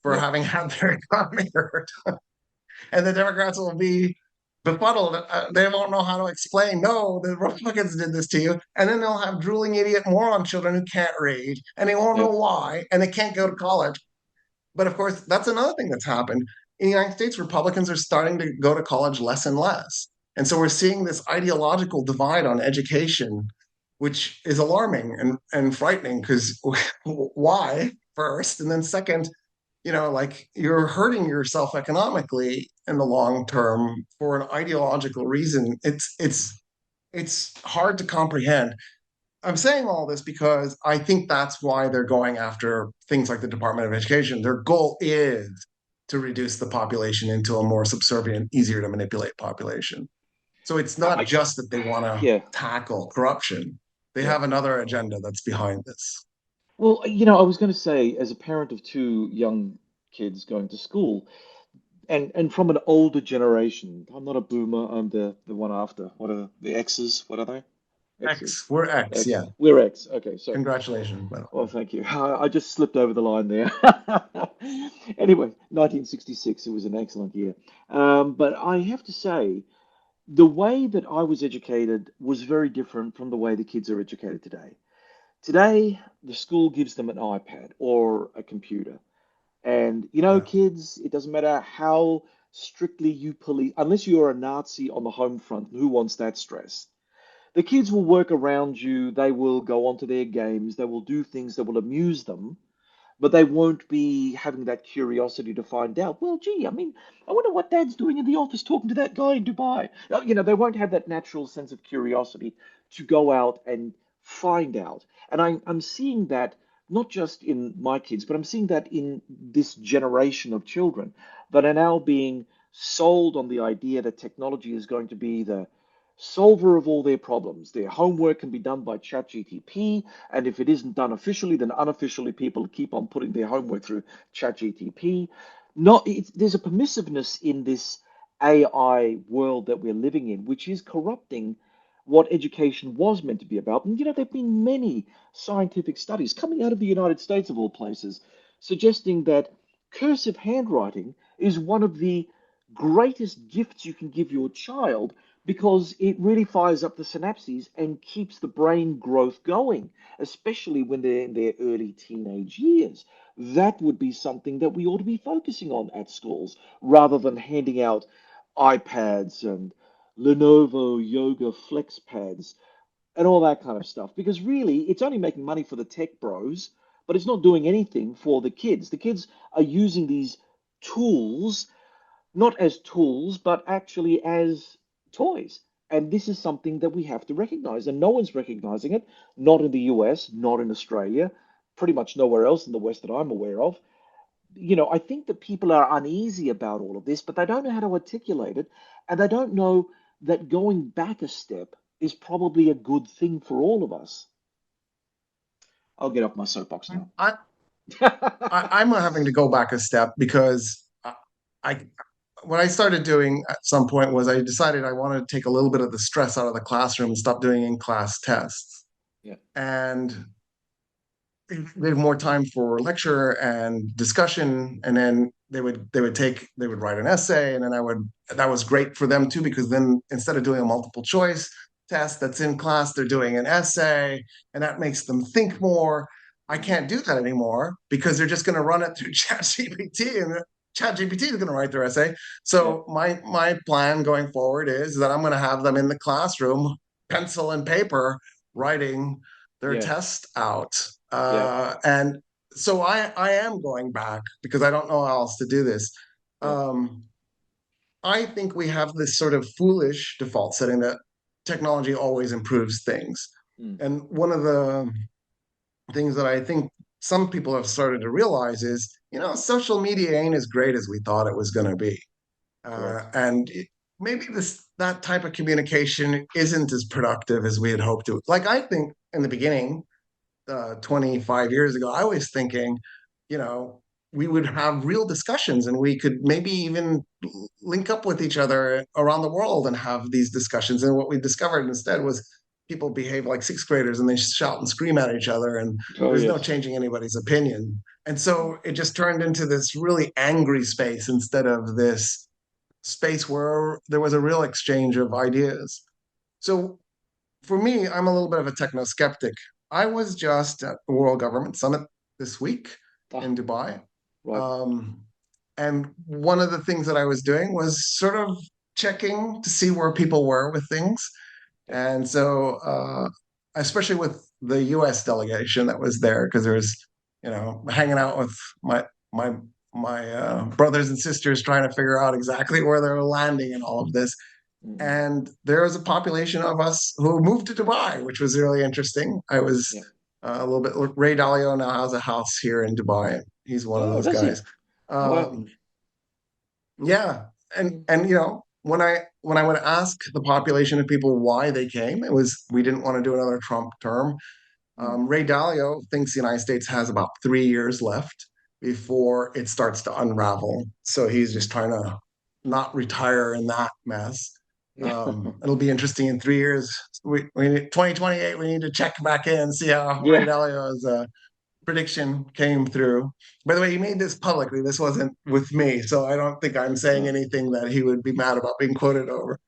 for Yeah. having had their economy hurt. And the Democrats will be befuddled. They won't know how to explain, no, the Republicans did this to you. And then they'll have drooling idiot moron children who can't read, and they won't Yeah. know why, and they can't go to college. But of course, that's another thing that's happened. In the United States, Republicans are starting to go to college less and less. And so we're seeing this ideological divide on education, which is alarming and frightening because why, first? And then second, like you're hurting yourself economically in the long term for an ideological reason. It's hard to comprehend. I'm saying all this because I think that's why they're going after things like the Department of Education. Their goal is to reduce the population into a more subservient, easier to manipulate population. So it's not I, just that they want to yeah. tackle corruption, they Yeah. have another agenda that's behind this. Well, I was going to say, as a parent of two young kids going to school, and from an older generation, I'm not a boomer, I'm the one after. What are the X's? What are they? X's. X, we're X, X. yeah. We're X. Okay, so, Congratulations, by the well, way. thank you. I just slipped over the line there. Anyway, 1966, it was an excellent year. But I have to say, the way that I was educated was very different from the way the kids are educated today. Today, the school gives them an iPad or a computer. And Yeah. kids, it doesn't matter how strictly you police, unless you're a Nazi on the home front, who wants that stress? The kids will work around you, they will go onto their games, they will do things that will amuse them, but they won't be having that curiosity to find out, well, gee, I wonder what dad's doing in the office talking to that guy in Dubai. They won't have that natural sense of curiosity to go out and find out. And I'm seeing that not just in my kids, but I'm seeing that in this generation of children that are now being sold on the idea that technology is going to be the solver of all their problems. Their homework can be done by ChatGTP, and if it isn't done officially, then unofficially people keep on putting their homework through ChatGTP. There's a permissiveness in this AI world that we're living in, which is corrupting what education was meant to be about. And there have been many scientific studies coming out of the United States, of all places, suggesting that cursive handwriting is one of the greatest gifts you can give your child because it really fires up the synapses and keeps the brain growth going, especially when they're in their early teenage years. That would be something that we ought to be focusing on at schools rather than handing out iPads and Lenovo Yoga Flex pads and all that kind of stuff. Because really, it's only making money for the tech bros, but it's not doing anything for the kids. The kids are using these tools not as tools, but actually as toys. And this is something that we have to recognize. And no one's recognizing it, not in the US, not in Australia, pretty much nowhere else in the West that I'm aware of. I think that people are uneasy about all of this, but they don't know how to articulate it. And they don't know that going back a step is probably a good thing for all of us. I'll get off my soapbox now. I, I'm having to go back a step because I what I started doing at some point was I decided I wanted to take a little bit of the stress out of the classroom and stop doing in-class tests. Yeah. And they have more time for lecture and discussion, and then they would write an essay, and then I would that was great for them too, because then instead of doing a multiple choice test that's in class, they're doing an essay, and that makes them think more. I can't do that anymore because they're just going to run it through ChatGPT, and ChatGPT is going to write their essay. Yeah. So my plan going forward is that I'm going to have them in the classroom, pencil and paper, writing their Yeah. test out. Yeah. And so I am going back because I don't know how else to do this. Yeah. Um, I think we have this sort of foolish default setting that technology always improves things. Mm. And one of the things that I think some people have started to realize is, social media ain't as great as we thought it was going to be. Correct. And maybe that type of communication isn't as productive as we had hoped to. Like I think in the beginning, 25 years ago, I was thinking, you know, we would have real discussions and we could maybe even link up with each other around the world and have these discussions. And what we discovered instead was people behave like sixth graders and they shout and scream at each other, and Oh, there's no yes. changing anybody's opinion. And so Mm. it just turned into this really angry space instead of this space where there was a real exchange of ideas. So for me, I'm a little bit of a techno skeptic. I was just at the World Government Summit this week Ah, in Dubai. right. Um, and one of the things that I was doing was sort of checking to see where people were with things. Yeah. And so, especially with the US delegation that was there, because there was, hanging out with my, my, my brothers and sisters trying to figure out exactly where they were landing in all of this. Hmm. And there was a population of us who moved to Dubai, which was really interesting. I was Yeah. a little bit. Ray Dalio now has a house here in Dubai. He's one of Oh, those does guys. he? Wow. Um, yeah, and Mm. and when I would ask the population of people why they came, it was we didn't want to do another Trump term. Mm. Ray Dalio thinks the United States has about 3 years left before it starts to unravel. So he's Mm. just trying to not retire in that mess. Yeah. It'll be interesting in 3 years. We need 2028. We need to check back in and see how Ray Yeah. Dalio's prediction came through. By the way, he made this publicly. This wasn't with me, so I don't think I'm saying No. anything that he would be mad about being quoted over.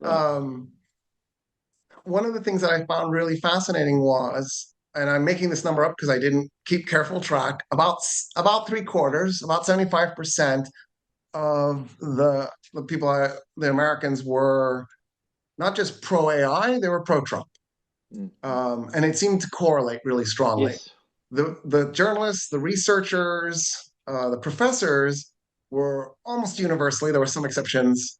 Right. Um, One of the things that I found really fascinating was, and I'm making this number up because I didn't keep careful track, about three quarters, about 75% of the people, the Americans were not just pro AI, they were pro Trump. Mm. Mm. And it seemed to correlate really strongly. Yes. The journalists, the researchers, the professors were almost universally, there were some exceptions,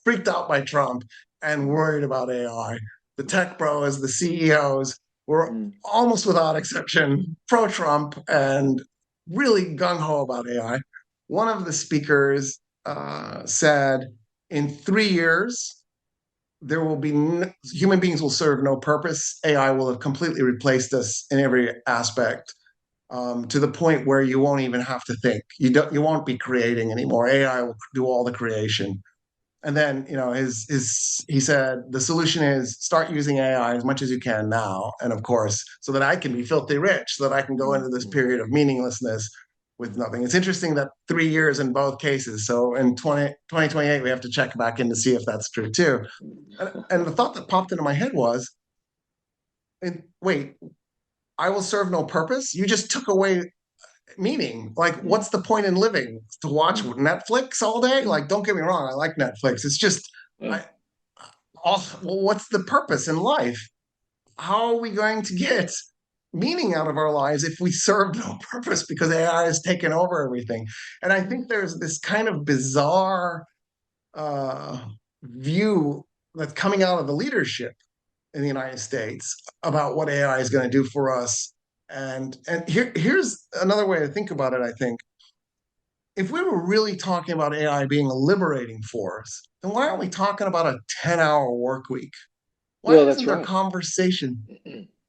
freaked out by Trump and Mm. worried about AI. The tech bros, the CEOs were Mm. almost without exception pro Trump and really gung ho about AI. One of the speakers said, in 3 years, there will be human beings will serve no purpose. AI will have completely replaced us in every aspect, to the point where you won't even have to think. You won't be creating anymore. AI will do all the creation. And then, his he said the solution is start using AI as much as you can now, and of course, so that I can be filthy rich, so that I can go Mm. into this Mm. period of meaninglessness with nothing. It's interesting that 3 years in both cases. So in 2028, we have to check back in to see if that's true too. And the thought that popped into my head was, wait, I will serve no purpose? You just took away meaning. Like, Mm. what's the point in living? To watch Mm. Netflix all day? Mm. Like, don't get me wrong, I like Netflix. It's just, Yeah. I, well, what's the purpose in life? How are we going to get meaning out of our lives if we serve no purpose because AI has taken over everything? And I Mm. think there's this kind of bizarre uh, view that's coming out of the leadership in the United States about what AI is going to do for us. And here's another way to think about it. I think if we were really talking about AI being a liberating force, then why aren't we talking about a 10-hour work week? Why Well, isn't that's there right. conversation?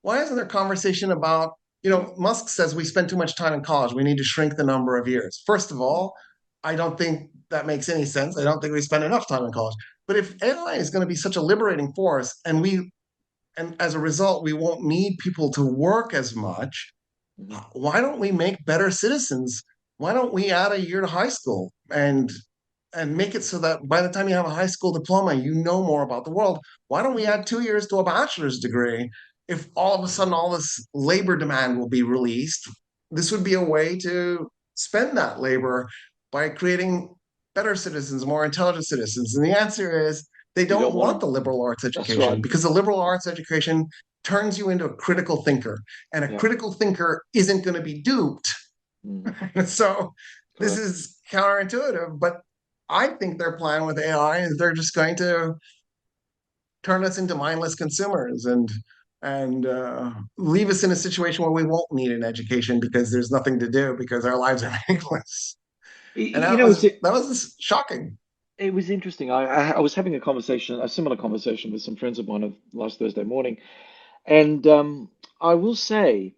Why isn't there conversation about, Yeah. Musk says we spend too much time in college. We need to shrink the number of years. First of Mm. all, I don't think that makes any sense. I don't think we spend enough time in college. But if AI is going to be such a liberating force, and as a result, we won't need people to work as much, Mhm. why don't we make better citizens? Why don't we add a year to high school and make it so that by the time you have a high school diploma, you know more about the world? Why don't we add 2 years to a bachelor's degree? If all of a sudden all this labor demand will be released, this would be a way to spend that labor by creating better citizens, more intelligent citizens. And the answer is they You don't don't want want them. the liberal arts That's right. education because the liberal arts education turns you into a critical thinker. And a Yeah. critical thinker isn't going to be duped. Mhm. So this Correct. is counterintuitive, but I think their plan with AI is they're just going to turn us into mindless consumers and leave us in a situation where we won't need an education because there's nothing to do because our lives are meaningless. And You know, that was shocking. it was interesting. I was having a conversation, a similar conversation with some friends of mine last Thursday morning, and I will say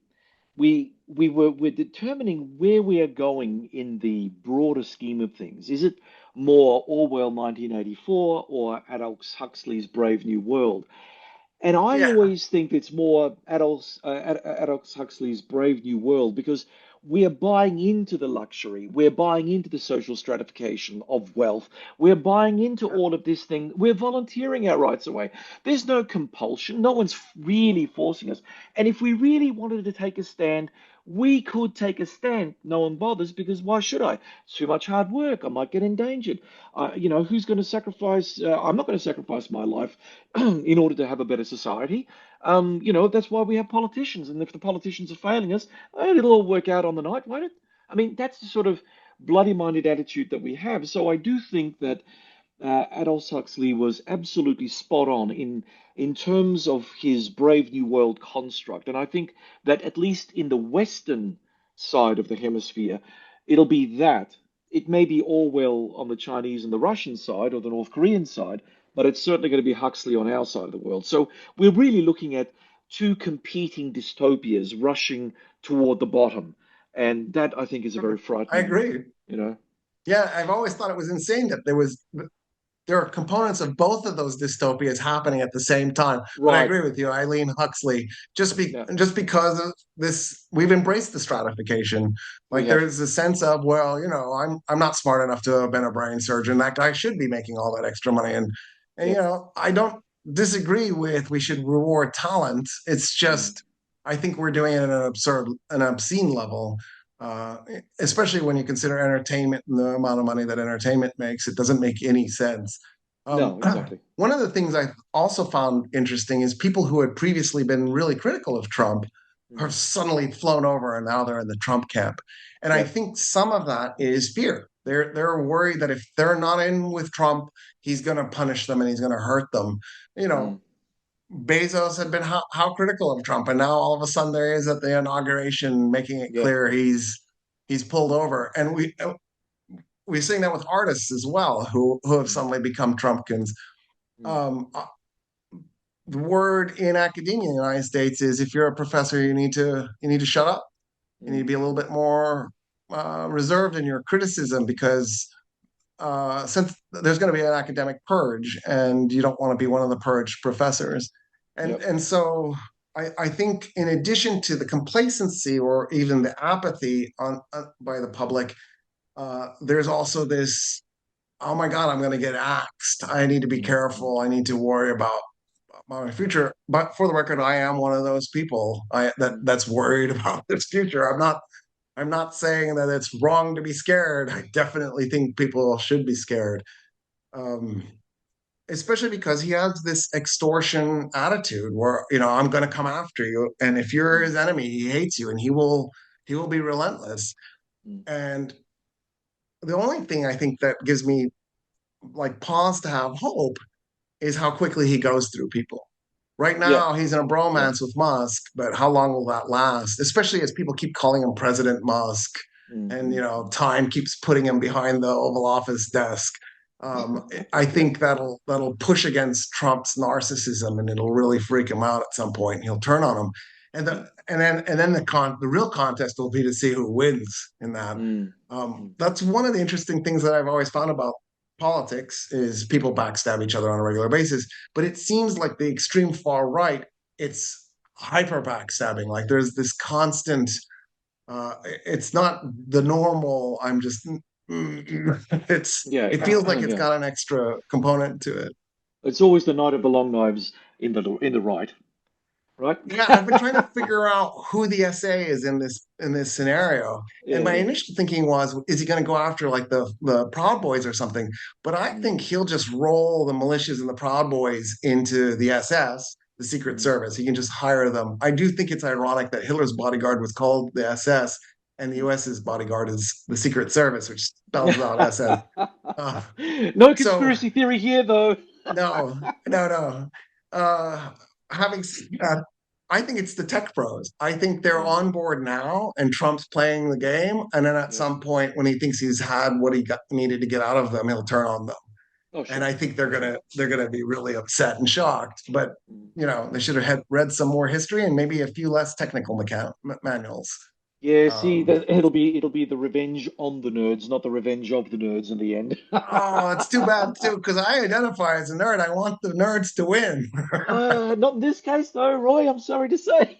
we're determining where we are going in the broader scheme of things. Is it more Orwell 1984 or Aldous Huxley's Brave New World? And I Yeah. always think it's more Aldous Huxley's Brave New World because we're buying into the luxury, we're buying into the social stratification of wealth, we're buying into all of this thing, we're volunteering our rights away. There's no compulsion, no one's really forcing us. And if we really wanted to take a stand, we could take a stand. No one bothers because why should I? It's too much hard work. I might get endangered. Who's going to sacrifice? I'm not going to sacrifice my life in order to have a better society. That's why we have politicians. And if the politicians are failing us, it'll all work out on the night, won't it? I mean, that's the sort of bloody-minded attitude that we have. So I do think that Aldous Huxley was absolutely spot on in terms of his Brave New World construct. And I think that at least in the Western side of the hemisphere, it'll be that. It may be Orwell on the Chinese and the Russian side or the North Korean side, but it's certainly going to be Huxley on our side of the world. So we're really looking at two competing dystopias rushing toward the bottom. And that I think is a very I frightening, agree. you know. Yeah, I've always thought it was insane that there are components of both of those dystopias happening at the same time. But I Right. agree with you, Eileen Huxley. Yeah, Just because of this, we've embraced the stratification. we Like have. there's a sense of, well, I'm not smart enough to have been a brain surgeon. That guy should be making all that extra money. And Yep. I don't disagree with we should reward talent. It's Mm. just I think we're doing it at an obscene level. Uh, Especially when you consider entertainment and the amount of money that entertainment makes, it doesn't make any sense. No, exactly. One of the things I also found interesting is people who had previously been really critical of Trump have Mm. suddenly flown over and now they're in the Trump camp. And I Yep. think some of that is fear. They're worried that if they're not in with Trump, he's going to punish them and he's going to hurt them. You Mm. know, Bezos had been how critical of Trump, and now all of a sudden there he is at the inauguration, making it Yep. clear he's pulled over. And we're seeing that with artists as well, who have Mm. suddenly become Trumpkins. Mm. Um, uh, the word in academia in the United States is if you're a professor, you need to shut up. You need to Mm. be a little bit more reserved in your criticism because since there's going to be an academic purge, and you don't want to be one of the purged professors, and Yep. and so I think in addition to the complacency or even the apathy by the public, there's also this, oh my God, I'm going to get axed. I need to be Mm. Mm. careful. I need to worry about my future. But for the record, I am one of those people Mm. that's worried about this future. I'm not saying that it's wrong to be scared. I definitely think people should be scared. Um, Especially because he has this extortion attitude where, I'm going to come after you. And if you're Mm. his enemy, he hates you and he will be relentless. Mm. And the only thing I think that gives me like pause to have hope is how quickly he goes through people. Right Yep. now, he's in a Yep. bromance with Musk, but how long will that last? Especially as people keep calling him President Musk, Mm. and Mm. time keeps putting him behind the Oval Office desk. I Yeah. think that'll push against Trump's narcissism, and it'll really freak him out at some point. He'll turn on him, And then the real contest will be to see who wins in that. Mm, mm. That's one of the interesting things that I've always found about politics is people backstab each other on a regular basis. But it seems like the extreme far right, it's hyper backstabbing. Like there's this constant. It's not the normal. I'm just. Yeah, It feels like it's yeah. got an extra component to it. It's always the knight of the long knives in the right, right? Yeah, I've been trying to figure out who the SA is in this scenario. And Yeah, my yeah. initial thinking was, is he going to go after like the Proud Boys or something? But I think Mm, he'll just roll the militias and the Proud Boys into the SS, the Secret mm. Service. He can just hire them. I do think it's ironic that Hitler's bodyguard was called the SS and the US's bodyguard is the Secret Service, which spells out SS. Uh, No so conspiracy theory here, though. no, no, no. Uh, having said that, I think it's the tech pros. I think they're Mm, on board now, and Trump's playing the game. And then at yeah. some point, when he thinks he's had what he needed to get out of them, he'll turn on them. Oh, And sure. I think they're Oh, sure. gonna they're gonna be really upset and shocked. But Mm, they mm. should have read some more history and maybe a few less technical manuals. Yeah, see, Um, that it'll be the revenge on the nerds, not the revenge of the nerds in the end. oh, it's too bad too, because I identify as a nerd. I want the nerds to win. Not in this case, though, Roy. I'm sorry to say.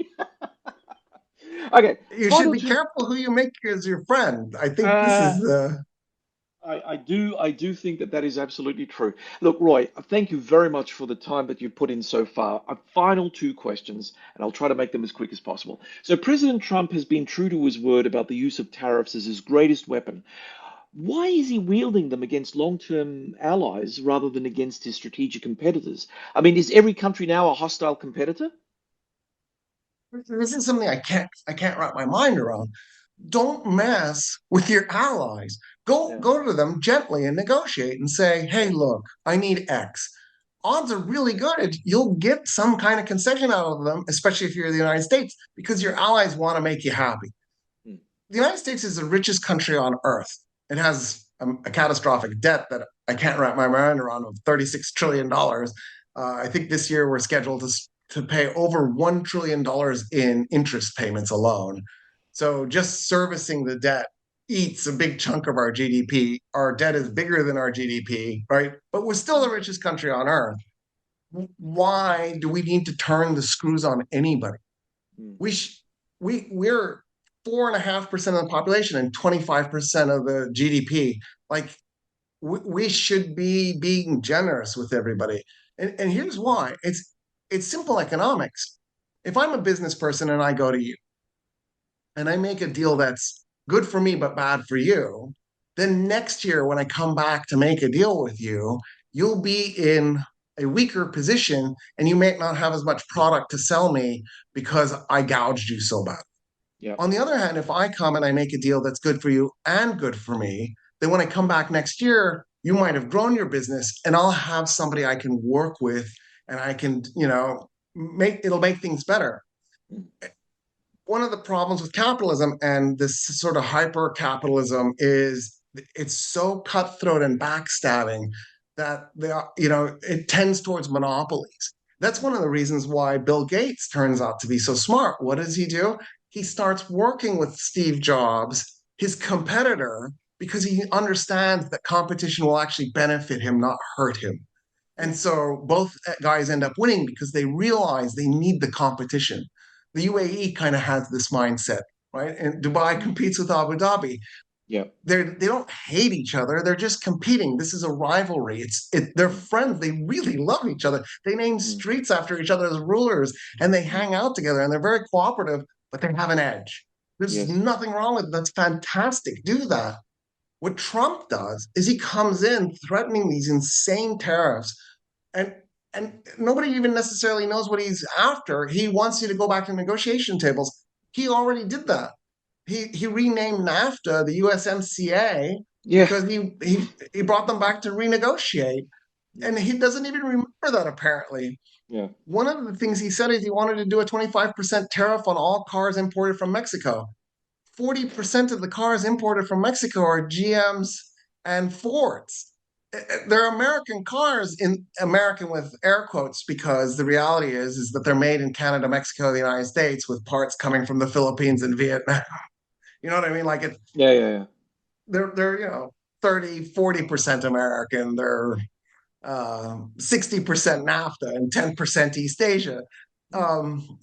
Okay, You should final be two. careful who you make as your friend. I think this is Uh, the. I do think that that is absolutely true. Look, Roy, thank you very much for the time that you've put in so far. A final two questions, and I'll try to make them as quick as possible. So, President Trump has been true to his word about the use of tariffs as his greatest weapon. Why is he wielding them against long-term allies rather than against his strategic competitors? I mean, is every country now a hostile competitor? This is something I can't wrap my mind around. Don't mess with your allies. Go Yeah, go to them gently and negotiate and say, "Hey, yeah, look, I need X." Odds are really good you'll get some kind of concession out of them, especially if you're the United States, because your allies want to make you happy. mm, The United States is the richest country on earth. It has a catastrophic debt that I can't wrap my mind around of $36 trillion. I think this year we're scheduled to pay over $1 trillion in interest payments alone. So just servicing the debt eats a big chunk of our GDP. Our debt is bigger than our GDP, right? But we're still the mm, richest country on earth. Why do we need to turn the screws on anybody? mm. we sh- we're 4.5% of the population and 25% of the GDP. Like we should be being generous with everybody. And here's why. It's simple economics. If I'm a business person and I go to you and I make a deal that's good for me but bad for you, then next year when I come back to make a deal with you, you'll be in a weaker position and you may not have as much product to sell me because I gouged you so bad. Yeah. On the other hand, if I come and I make a deal that's good for you and good for me, then when I come back next year, you might have grown your business and I'll have somebody I can work with and I can, it'll make things better. Mm, One of the problems with capitalism and this sort of hyper capitalism is it's so cutthroat and backstabbing that it tends towards monopolies. That's one of the reasons why Bill Gates turns out to be so smart. What does he do? He starts working with Steve Jobs, his competitor, because he understands that competition will actually benefit him, not hurt him. yeah. And so both guys end up winning because they realize they need the competition. The UAE kind of has this mindset, right? And Dubai Mm, competes with Abu Dhabi. yeah. They don't hate each other. They're just competing. This is a rivalry. They're Mm, friends. They really love each other. They name mm, streets after each other as rulers, and they mm. hang out together. And they're very cooperative, but they have an edge. There's Yes. nothing wrong with it. That's fantastic. Do that. What Trump does is he comes in threatening these insane tariffs, and and nobody even necessarily knows what he's after. He wants you to go back to negotiation tables. He already did that. He renamed NAFTA the USMCA Yeah. because he brought them back to renegotiate, Mm, and he doesn't even remember that apparently. yeah. One of the things he said is he wanted to do a 25% tariff on all cars imported from Mexico. 40% of the cars imported from Mexico are GMs and Fords. they're American cars, in American with air quotes, because the reality is that they're made in Canada, Mexico, the United States, with parts coming from the Philippines and Vietnam. You know what I mean? Like Yeah, yeah, yeah. they're 30-40% American. They're 60% NAFTA and 10% East Asia. Um,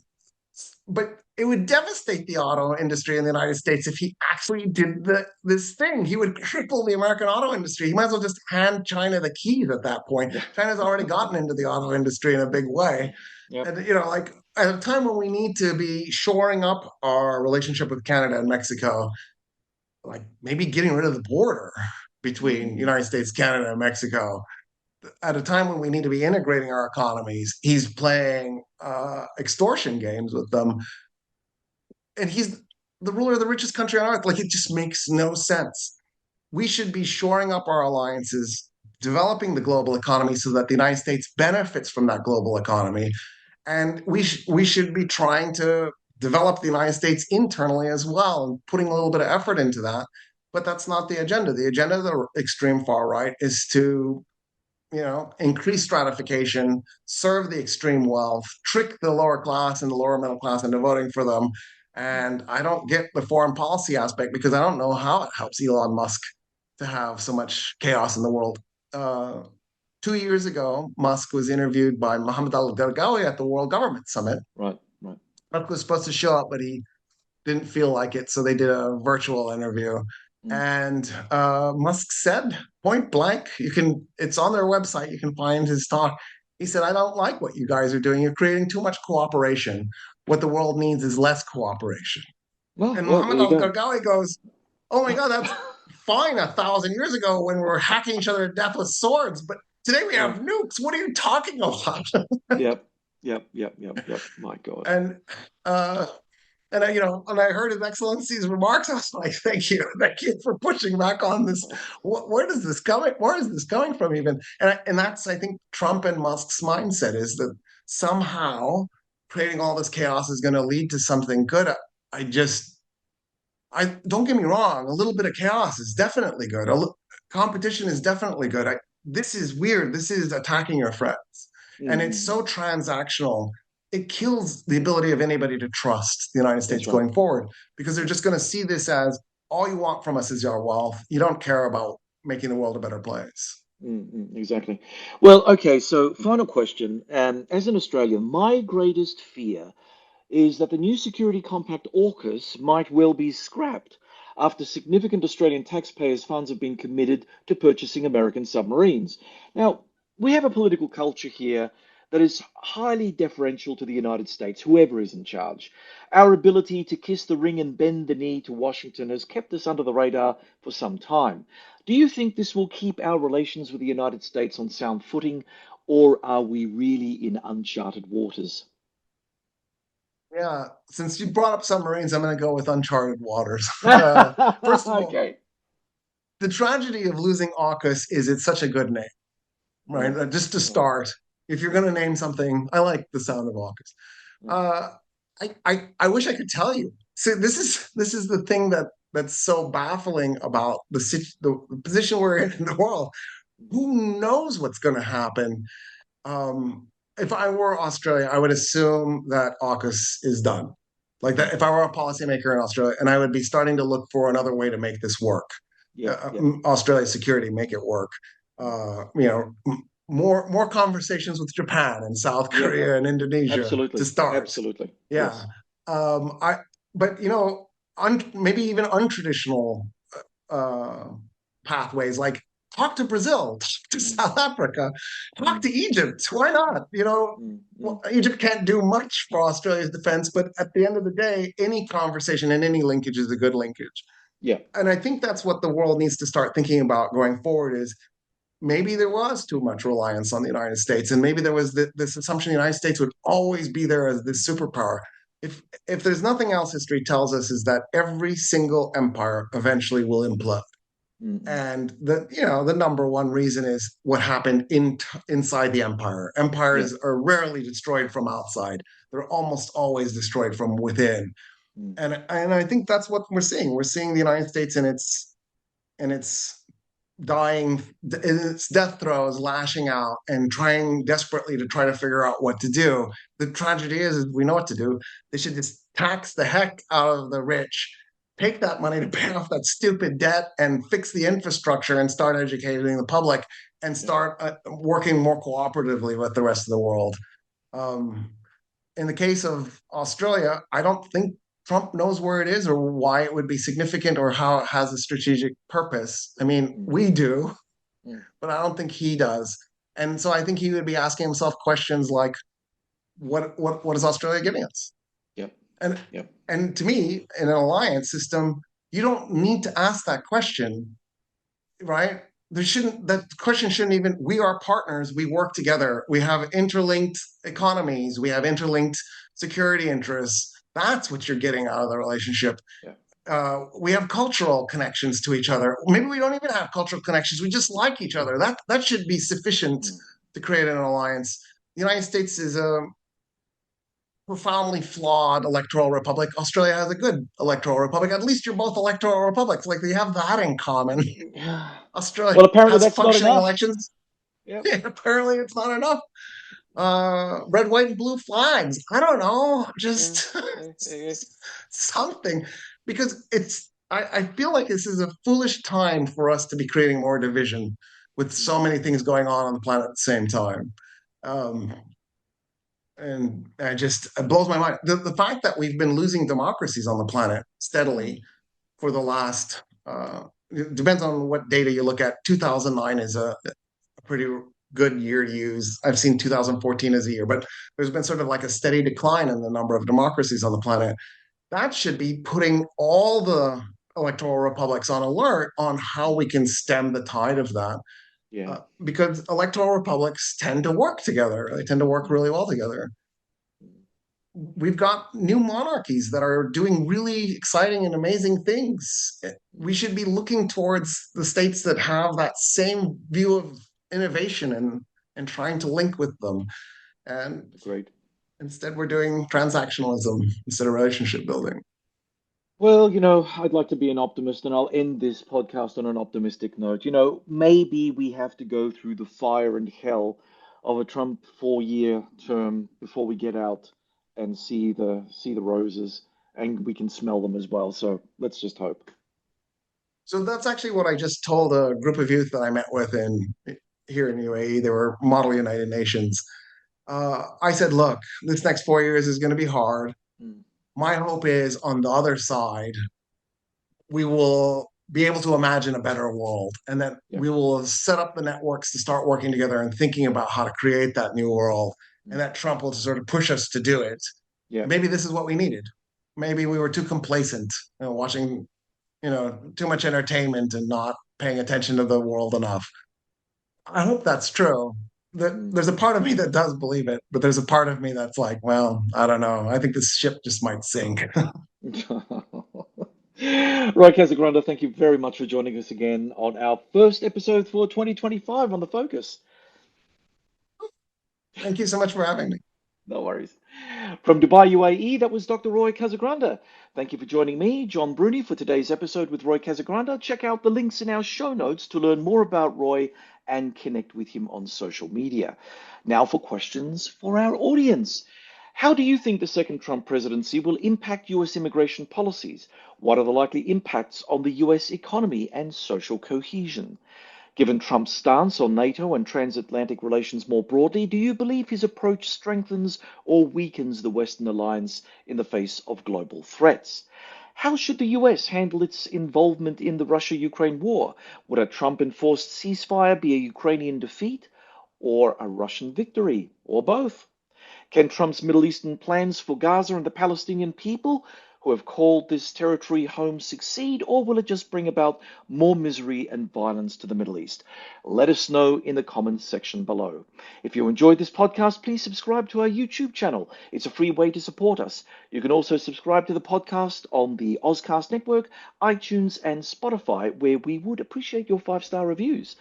but it would devastate the auto industry in the United States if he actually did this thing. He would cripple the American auto industry. He might as well just hand China the keys at that point. Yeah. China's already gotten into the auto industry in a big way. Yep. And, like at a time when we need to be shoring up our relationship with Canada and Mexico, like maybe getting rid of the border between Mm. United States, Canada, and Mexico, at a time when we need to be integrating our economies, he's playing extortion games with them, and he's the ruler of the richest country on earth. Like it just makes no sense. We should be shoring up our alliances, developing the global economy so that the United States benefits from that global economy, and we should be trying to develop the United States internally as well, and putting a little bit of effort into that. But that's not the agenda. The agenda of the extreme far right is to increase stratification, serve the extreme wealth, trick the lower class and the lower middle class into voting for them. And I don't get the foreign policy aspect because I don't know how it helps Elon Musk to have so much chaos in the world. 2 years ago, Musk was interviewed by Mohammed Al Dargawi at the World Government Summit. Right, right. Musk was supposed to show up, but he didn't feel like it, so they did a virtual interview. Mm. And Musk said point blank, it's on their website, you can find his talk. He said, I don't like what you guys are doing. You're creating too much cooperation. What the world needs is less cooperation. Well, And well, there Mohammed you Al go. Gargawi goes, oh my God, that's fine 1,000 years ago when we were hacking each other to death with swords. But today we Yeah. have nukes. What are you talking about? Yep. Yep. Yep. Yep. Yep. My God. and uh, and I heard His Excellency's remarks. I was like, thank you for pushing back on this. Where does this coming? Where is this coming from? Even and that's I think Trump and Musk's mindset is that somehow creating all this chaos is going to lead to something good. I just, I don't get me wrong. A little bit of chaos is definitely good. Competition is definitely good. This is weird. This is attacking your friends, and it's Mm. so transactional. It kills the ability of anybody to trust the United That's States right. going forward because they're just going to see this as all you want from us is your wealth. You don't care about making the world a better place. Exactly. Well, okay, so final question. As an Australian, my greatest fear is that the new security compact AUKUS might well be scrapped after significant Australian taxpayers' funds have been committed to purchasing American submarines. Now, we have a political culture here that is highly deferential to the United States, whoever is in charge. Our ability to kiss the ring and bend the knee to Washington has kept us under the radar for some time. Do you think this will keep our relations with the United States on sound footing, or are we really in uncharted waters? Yeah, since you brought up submarines, I'm going to go with uncharted waters. First of all, Okay. the tragedy of losing AUKUS is it's such a good name, right? Right. Just to Right. start, if you're Right. going to name something, I like the sound of AUKUS. Right. Uh, I wish I could tell you. See, this is the thing that's so baffling about the position we're in the world. Who knows what's going to happen? Um, if I were Australia, I would assume that AUKUS is done. Like that, if I were a policymaker in Australia, and I would be starting to look for another way to make this work, Yep. Yep. Australia's security, make it work. More conversations with Japan and South Yep. Korea and Indonesia to Absolutely. start. Absolutely. Yeah. Yes. I but maybe even untraditional uh, pathways, like talk to Brazil, talk to Mm, South Africa, talk mm, to Egypt. Why not? mm, mm. Well, Egypt can't do much for Australia's defense, but at the end of the day, any conversation and any linkage is a good linkage. Yeah. And I think that's what the world needs to start thinking about going forward is maybe there was too much reliance on the United States, and maybe there was this assumption the United States would always be there as this superpower. If there's nothing else, history tells us is that every single empire eventually will implode, Mm, mm. and the number one reason is what happened inside the empire. Yeah. Empires are rarely destroyed from outside; they're almost always destroyed from within. Mm, And I think that's what we're seeing. We're seeing the United States in its dying in its death throes, lashing out and trying desperately to try to figure out what to do. The tragedy is we know what to do. They should just tax the heck out of the rich, take that money to pay off that stupid debt and fix the infrastructure and start educating the public and Yeah. start working more cooperatively with the rest of the world. Um, in the case of Australia, I don't think Trump knows where it is or why it would be significant or how it has a strategic purpose. I mean, Mm. we do, Mm. but I don't think he does. And so I think he would be asking himself questions like, what is Australia giving us? Yep. And Yep. and to me, in an alliance system, you don't need to ask that question, right? There shouldn't that question shouldn't even we are partners, we work together, we have interlinked economies, we have interlinked security interests. That's what you're getting out of the relationship. Yeah. We have cultural connections to each other. Maybe we don't even have cultural connections. We just like each other. That should be sufficient Mm. to create an alliance. The United States is a profoundly flawed electoral republic. Australia has a good electoral republic. At least you're both electoral republics. Like they have that in common. Australia Well, apparently has that's not functioning enough. elections. Yep. Apparently, it's not enough. Red, white, and blue flags. I don't know, Yeah. just Yeah. Yeah. something, because I feel like this is a foolish time for us to be creating more division with Mm. so many things going on the planet at the same time. Um, and it blows my mind. The fact that we've been losing democracies on the planet Mm. steadily for the last, it depends on what data you look at. 2009 is a pretty good year to use. I've seen 2014 as a year, but there's been sort of like a steady decline in the number of democracies on the planet. That should be putting all the electoral republics on alert on how we can stem the tide of that. Yeah. Because electoral republics tend to work together. They tend to work Mm. really well together. We've got new monarchies that are doing really exciting and amazing things. We Mm. should be looking towards the states that have that same view of innovation and trying to link with them. And Great. instead, we're doing transactionalism instead of relationship building. Well, I'd like to be an optimist, and I'll end this podcast on an optimistic note. Maybe we have to go through the fire and hell of a Trump 4-year term before we get out and see the roses, and we can smell them as well. So let's just hope. So that's actually what I just told a group of youth that I met with in here in UAE. They were Model United Nations. I said, look, this next 4 years is going to be hard. Mm. My hope is on the other side, we will be able to imagine a better world and that Yeah. we will set up the networks to start working together and thinking about how to create that new world, and Mm. that Trump will sort of push us to do it. Yeah. And maybe this is what we needed. Maybe we were too complacent, watching, too much entertainment and not paying attention to the world enough. I hope that's true. Mm. There's a part of me that does believe it, but there's a part of me that's like, well, I don't know. I think this ship just might sink. Roy Casagranda, thank you very much for joining us again on our first episode for 2025 on The Focus. Thank you so much for having me. No worries. From Dubai, UAE, that was Dr. Roy Casagranda. Thank you for joining me, John Bruni, for today's episode with Roy Casagranda. Check out the links in our show notes to learn more about Roy and connect with him on social media. Now for questions for our audience. How do you think the second Trump presidency will impact US immigration policies? What are the likely impacts on the US economy and social cohesion? Given Trump's stance on NATO and transatlantic relations more broadly, do you believe his approach strengthens or weakens the Western alliance in the face of global threats? How should the US handle its involvement in the Russia-Ukraine war? Would a Trump-enforced ceasefire be a Ukrainian defeat or a Russian victory, or both? Can Trump's Middle Eastern plans for Gaza and the Palestinian people who have called this territory home succeed, or will it just bring about more misery and violence to the Middle East? Let us know in the comments section below. If you enjoyed this podcast, please subscribe to our YouTube channel. It's a free way to support us. You can also subscribe to the podcast on the Auscast Network, iTunes, and Spotify, where we would appreciate your 5-star reviews.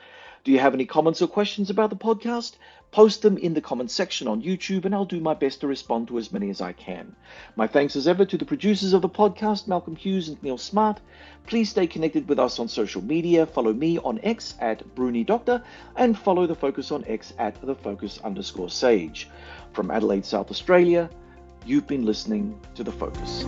Do you have any comments or questions about the podcast? Post them in the comments section on YouTube, and I'll do my best to respond to as many as I can. My thanks as ever to the producers of the podcast, Malcolm Hughes and Neil Smart. Please stay connected with us on social media. Follow me on X at BruniDoctor, and follow The Focus on X at @thefocus_sage. From Adelaide, South Australia, you've been listening to The Focus.